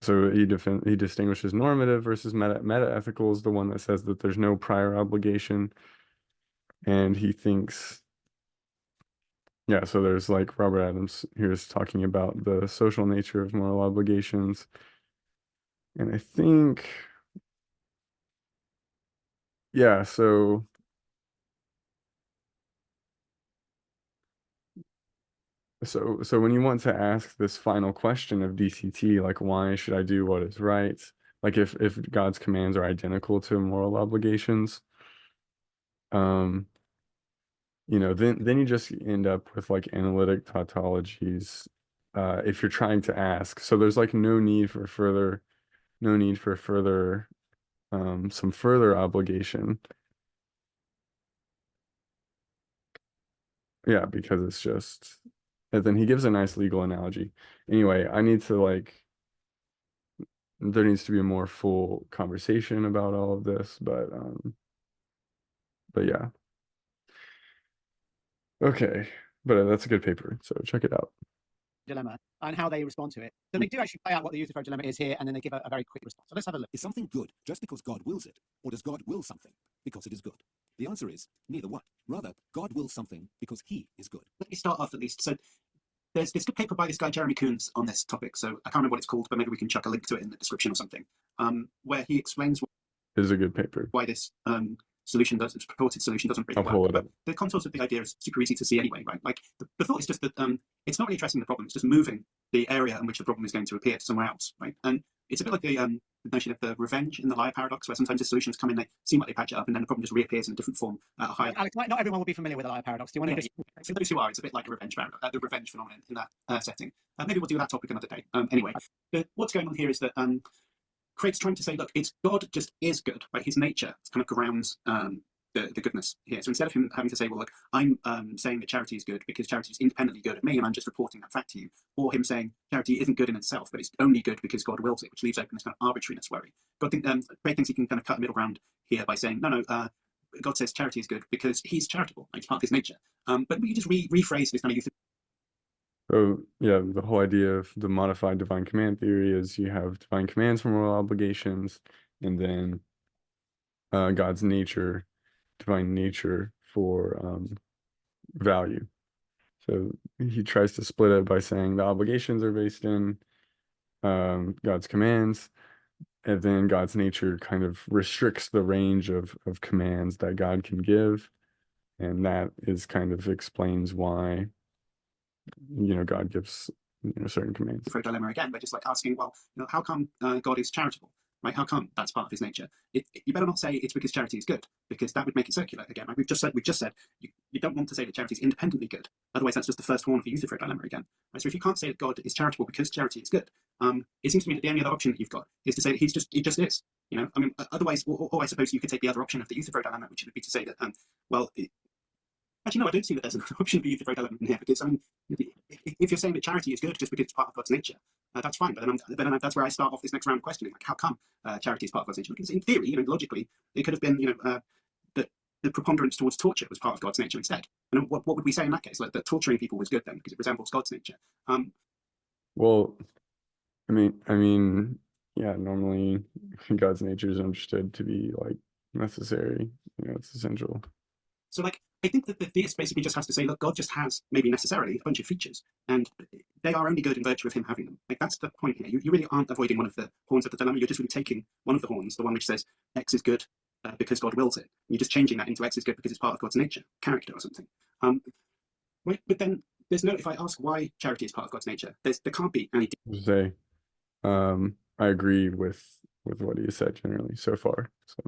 [SPEAKER 1] So he distinguishes normative versus meta-ethical is the one that says that there's no prior obligation. And he thinks, yeah, so there's like Robert Adams here is talking about the social nature of moral obligations. And I think, yeah, so when you want to ask this final question of DCT, like why should I do what is right? Like if God's commands are identical to moral obligations, then you just end up with like analytic tautologies if you're trying to ask. So there's like no need for further some further obligation. Yeah, because it's just, and then he gives a nice legal analogy. Anyway, there needs to be a more full conversation about all of this, but yeah. Okay, but that's a good paper, so check it out.
[SPEAKER 3] Dilemma and how they respond to it. So they do actually play out what the Euthyphro dilemma is here, and then they give a very quick response. So let's have a look.
[SPEAKER 5] Is something good just because God wills it, or does God will something because it is good? The answer is neither one. Rather, God wills something because he is good.
[SPEAKER 4] Let me start off at least. So there's this good paper by this guy, Jeremy Coons, on this topic. So I can't remember what it's called, but maybe we can chuck a link to it in the description or something, where he explains
[SPEAKER 1] It is a good paper.
[SPEAKER 4] why this this purported solution doesn't really
[SPEAKER 1] I'll pull
[SPEAKER 4] work.
[SPEAKER 1] it up.
[SPEAKER 4] But the contours of the idea is super easy to see anyway, right? Like the thought is just that it's not really addressing the problem, it's just moving the area in which the problem is going to appear to somewhere else, right? And it's a bit like the notion of the revenge in the liar paradox, where sometimes the solutions come in, they seem like they patch it up, and then the problem just reappears in a different form at a higher level.
[SPEAKER 3] Alex, not everyone will be familiar with the liar paradox. Do you want to just...
[SPEAKER 4] For those who are, it's a bit like a revenge paradox, the revenge phenomenon in that setting. Maybe we'll do that topic another day. Anyway, what's going on here is that Craig's trying to say, look, it's God just is good, right? His nature kind of grounds the goodness here. So instead of him having to say, well, look, I'm saying that charity is good because charity is independently good of me, and I'm just reporting that fact to you, or him saying charity isn't good in itself, but it's only good because God wills it, which leaves open this kind of arbitrariness worry. Craig thinks he can kind of cut a middle ground here by saying, no, God says charity is good because he's charitable, like it's part of his nature. But we just rephrase this kind of
[SPEAKER 1] So yeah, the whole idea of the modified divine command theory is you have divine commands for moral obligations, and then God's nature, divine nature for value. So he tries to split it by saying the obligations are based in God's commands, and then God's nature kind of restricts the range of commands that God can give, and that is kind of explains why God gives certain commands.
[SPEAKER 4] Euthyphro dilemma again, but just like asking, well, how come God is charitable, right? How come that's part of his nature? You better not say it's because charity is good, because that would make it circular again. Right? We've just said you don't want to say that charity is independently good. Otherwise, that's just the first horn of the Euthyphro dilemma again. Right? So if you can't say that God is charitable because charity is good, it seems to me that the only other option that you've got is to say that he just is. I mean, otherwise, or I suppose you could take the other option of the Euthyphro dilemma, which would be to say that, actually, no, I don't see that there's another option for Euthyphro dilemma in here, because I mean, if you're saying that charity is good just because it's part of God's nature, that's fine. But then that's where I start off this next round of questioning, like how come charity is part of God's nature? Because in theory, logically, it could have been, that the preponderance towards torture was part of God's nature instead. And what would we say in that case? Like that torturing people was good then because it resembles God's nature.
[SPEAKER 1] Well, I mean, yeah, normally God's nature is understood to be like necessary. It's essential.
[SPEAKER 4] So, like, I think that the theist basically just has to say, look, God just has maybe necessarily a bunch of features, and they are only good in virtue of him having them. Like, that's the point here. You really aren't avoiding one of the horns of the dilemma. You're just really taking one of the horns, the one which says X is good because God wills it. You're just changing that into X is good because it's part of God's nature, character, or something. Right? But then there's no. If I ask why charity is part of God's nature, there can't be any.
[SPEAKER 1] Say, I agree with what you said generally so far. So.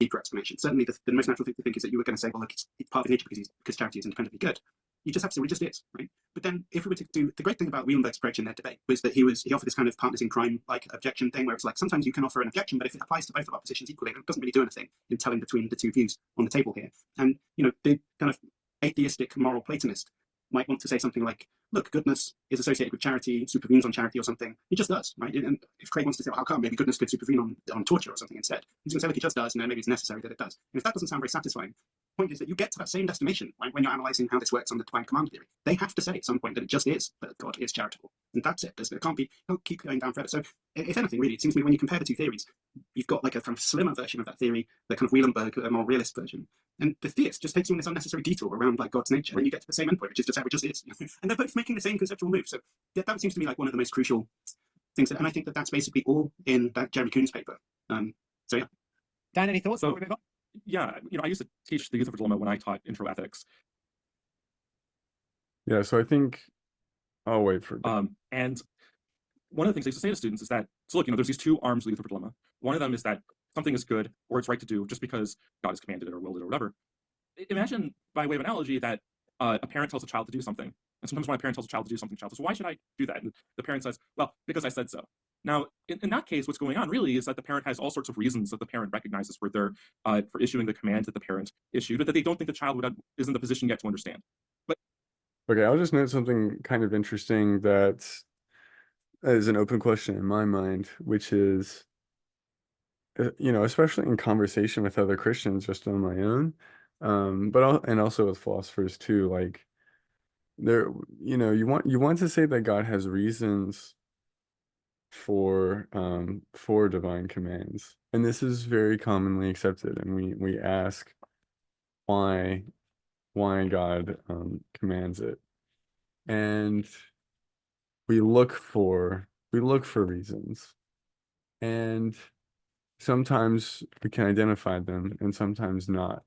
[SPEAKER 4] Deeper explanation. Certainly, the most natural thing to think is that you were going to say, well, look, it's part of nature because charity is independently good. You just have to say, well, it just is, right? But then, if we were to do the great thing about Wielenberg's approach in their debate was that he offered this kind of partners in crime like objection thing, where it's like sometimes you can offer an objection, but if it applies to both of our positions equally, it doesn't really do anything in telling between the two views on the table here. And the kind of atheistic moral Platonist might want to say something like, look, goodness is associated with charity, supervenes on charity or something. It just does, right? And if Craig wants to say, well, how come maybe goodness could supervene on torture or something instead? He's going to say, look, it just does, and maybe it's necessary that it does. And if that doesn't sound very satisfying, the point is that you get to that same destination, right, when you're analysing how this works on the divine command theory. They have to say at some point that it just is, that God is charitable. And that's it. There can't be, don't keep going down further. So if anything, really, it seems to me when you compare the two theories, you've got like a kind of slimmer version of that theory, the kind of Wielenberg, a more realist version. And the theist just takes you on this unnecessary detour around like God's nature, and you get to the same endpoint, which is just how it just is. And they're both making the same conceptual move. So that seems to me like one of the most crucial things. And I think that that's basically all in that Jeremy Kuhn's paper. So yeah.
[SPEAKER 3] Dan, any thoughts?
[SPEAKER 2] So, yeah, I used to teach the Euthyphro dilemma when I taught intro ethics.
[SPEAKER 1] Yeah, so I think I'll wait for
[SPEAKER 2] and one of the things I used to say to students is that, so look, there's these two arms of the Euthyphro dilemma. One of them is that something is good or it's right to do just because God has commanded it or willed it or whatever. Imagine, by way of analogy, that a parent tells a child to do something. And sometimes when a parent tells a child to do something, the child says, well, why should I do that? And the parent says, well, because I said so. Now, in that case, what's going on really is that the parent has all sorts of reasons that the parent recognizes for for issuing the command that the parent issued, but that they don't think the child is in the position yet to understand. But
[SPEAKER 1] okay, I'll just note something kind of interesting that is an open question in my mind, which is, especially in conversation with other Christians, just on my own, and also with philosophers too, like you want to say that God has reasons for divine commands, and this is very commonly accepted, and we ask why God commands it, and we look for reasons, and sometimes we can identify them and sometimes not.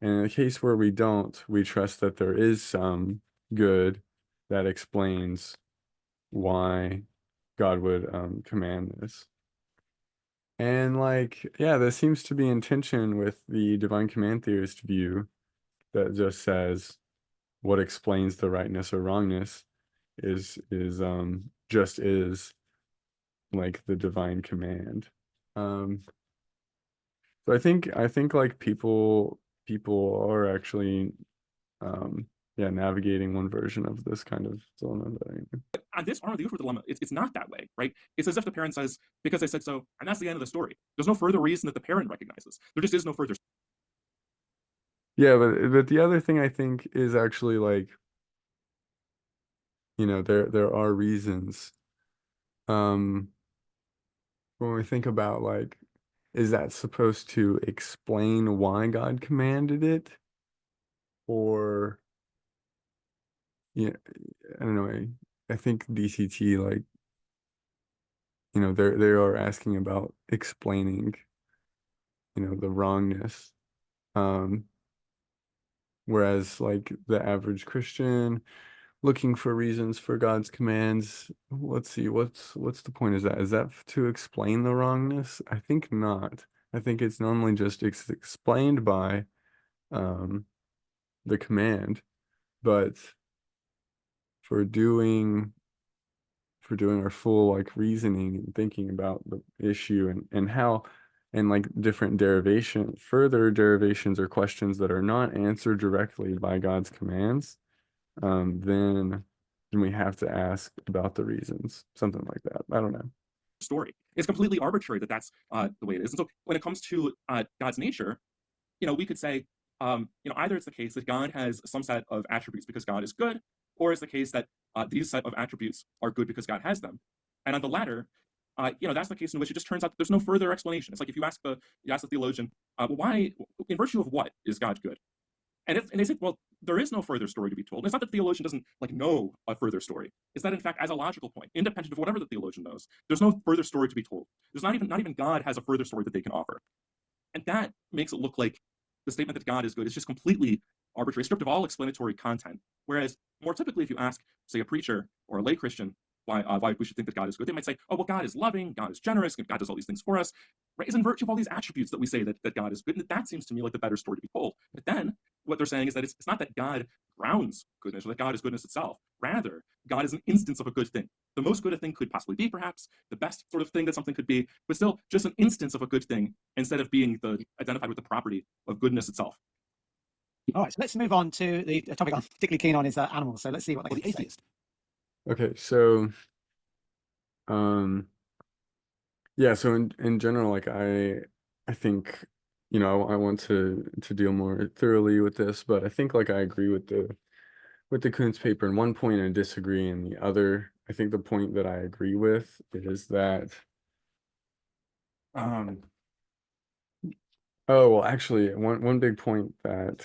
[SPEAKER 1] And in the case where we don't, we trust that there is some good that explains why God would command this. And this seems to be in tension with the divine command theorist view that just says what explains the rightness or wrongness is like the divine command. So I think like people are actually navigating one version of this kind of dilemma.
[SPEAKER 2] On this arm of the Euthyphro dilemma, it's not that way, right? It's as if the parent says, because I said so, and that's the end of the story. There's no further reason that the parent recognizes. There just is no further.
[SPEAKER 1] Yeah, but the other thing I think is actually like, there are reasons. Um, when we think about like, is that supposed to explain why God commanded it? Or, yeah, I don't know. I think DCT, like, they are asking about explaining, the wrongness. Um, whereas like the average Christian looking for reasons for God's commands, let's see, what's the point? Is that to explain the wrongness? I think not. I think it's normally just explained by um the command, but for doing our full like reasoning and thinking about the issue and how and like different further derivations or questions that are not answered directly by God's commands, then we have to ask about the reasons, something like that. I don't know.
[SPEAKER 2] Story. It's completely arbitrary that that's the way it is. And so when it comes to God's nature, we could say, either it's the case that God has some set of attributes because God is good, or it's the case that these set of attributes are good because God has them. And on the latter, that's the case in which it just turns out that there's no further explanation. It's like if you ask the theologian, well, why, in virtue of what is God good? And they say, well, there is no further story to be told. And it's not that the theologian doesn't like know a further story. It's that in fact, as a logical point, independent of whatever the theologian knows, there's no further story to be told. There's not even God has a further story that they can offer. And that makes it look like the statement that God is good is just completely arbitrary, stripped of all explanatory content. Whereas more typically, if you ask, say, a preacher or a lay Christian why we should think that God is good, they might say, oh, well, God is loving, God is generous, God does all these things for us. Right? It's in virtue of all these attributes that we say that God is good. And that seems to me like the better story to be told. But then what they're saying is that it's not that God grounds goodness or that God is goodness itself. Rather, God is an instance of a good thing. The most good a thing could possibly be, perhaps, the best sort of thing that something could be, but still just an instance of a good thing instead of being identified with the property of goodness itself.
[SPEAKER 3] All right, so let's move on to the topic I'm particularly keen on is animals. So let's see what they
[SPEAKER 5] Or the
[SPEAKER 3] have to say.
[SPEAKER 5] atheist.
[SPEAKER 1] Okay, so yeah, so in general, like I think, I want to deal more thoroughly with this, but I think like I agree with the Kuhn's paper in one point and disagree in the other. I think the point that I agree with is that oh well, actually one big point that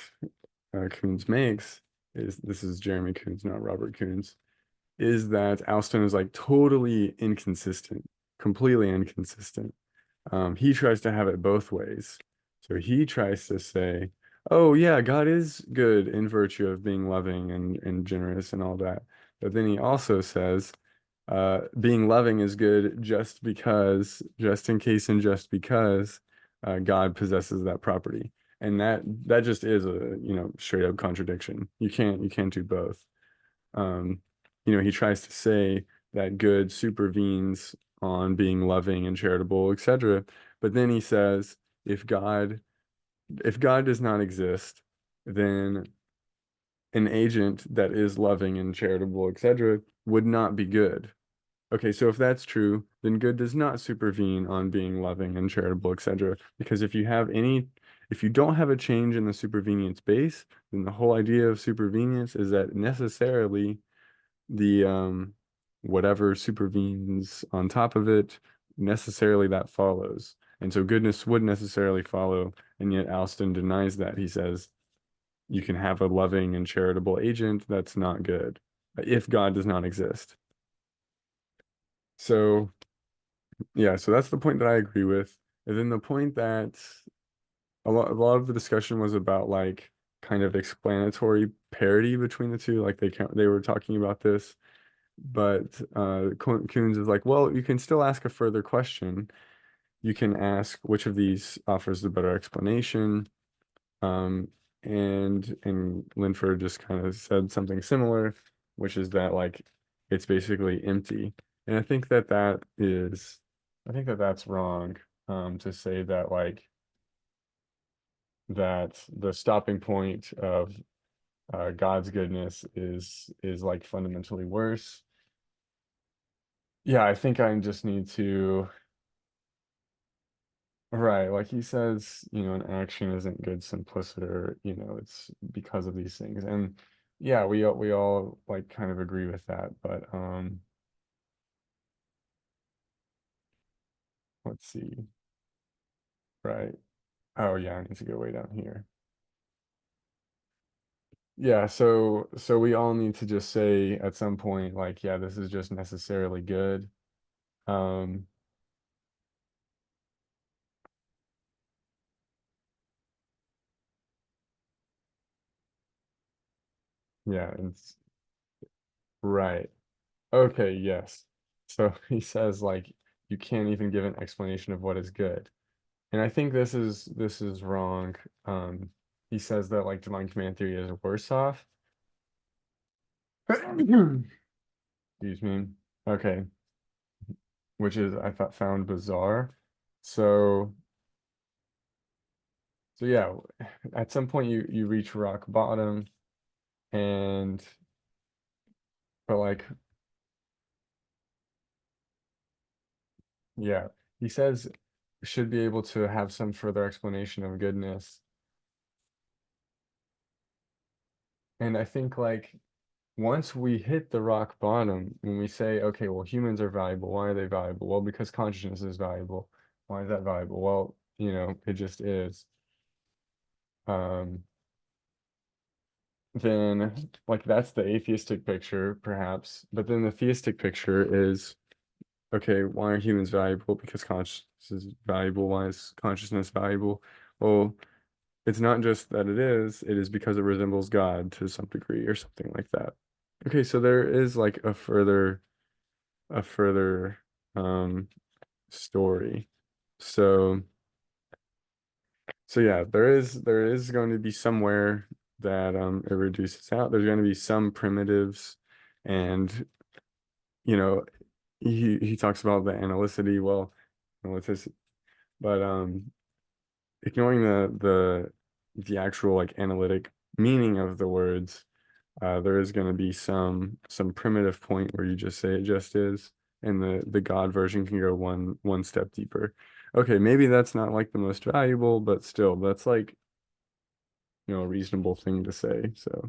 [SPEAKER 1] Kuhn's makes is, this is Jeremy Kuhn's, not Robert Kuhn's, is that Alston is like totally inconsistent, completely inconsistent. He tries to have it both ways. So he tries to say, oh yeah, God is good in virtue of being loving and generous and all that. But then he also says, being loving is good just in case and just because God possesses that property. And that just is a, straight up contradiction. You can't do both. Um, he tries to say that good supervenes on being loving and charitable, etc. But then he says, if God does not exist, then an agent that is loving and charitable, etc., would not be good. Okay, so if that's true, then good does not supervene on being loving and charitable, etc. Because if you don't have a change in the supervenience base, then the whole idea of supervenience is that necessarily the whatever supervenes on top of it, necessarily that follows. And so goodness would necessarily follow, and yet Alston denies that. He says you can have a loving and charitable agent that's not good if God does not exist. So yeah, so that's the point that I agree with. And then the point that a lot of the discussion was about like kind of explanatory parity between the two. Like they were talking about this, but Kuhn's is like, well, you can still ask a further question. You can ask which of these offers the better explanation. And Linford just kind of said something similar, which is that like it's basically empty. And I think that's wrong, to say that like that the stopping point of God's goodness is like fundamentally worse. Yeah, I think I just need to Right, like he says, an action isn't good simpliciter, it's because of these things. And yeah, we all like kind of agree with that, but let's see. Right. Oh yeah, I need to go way down here. Yeah, so we all need to just say at some point, like, yeah, this is just necessarily good. Um yeah, it's right. Okay, yes. So he says like you can't even give an explanation of what is good. And I think this is wrong. Um, he says that like divine command theory is worse off. Excuse me. Okay, which is I thought found bizarre. So so yeah, at some point you reach rock bottom, and but like yeah, he says should be able to have some further explanation of goodness. And I think like once we hit the rock bottom, when we say, okay, well, humans are valuable. Why are they valuable? Well, because consciousness is valuable. Why is that valuable? Well, it just is. Um, then like that's the atheistic picture, perhaps. But then the theistic picture is, okay, why are humans valuable? Because consciousness is valuable. Why is consciousness valuable? Well, it's not just that it is because it resembles God to some degree or something like that. Okay, so there is like a further um story. So so yeah, there is going to be somewhere that it reduces out. There's going to be some primitives, and you know he talks about the analyticity, well, analyticity, but ignoring the actual like analytic meaning of the words, there is going to be some primitive point where you just say it just is, and the God version can go one step deeper. Okay, maybe that's not like the most valuable, but still, that's like a reasonable thing to say. So.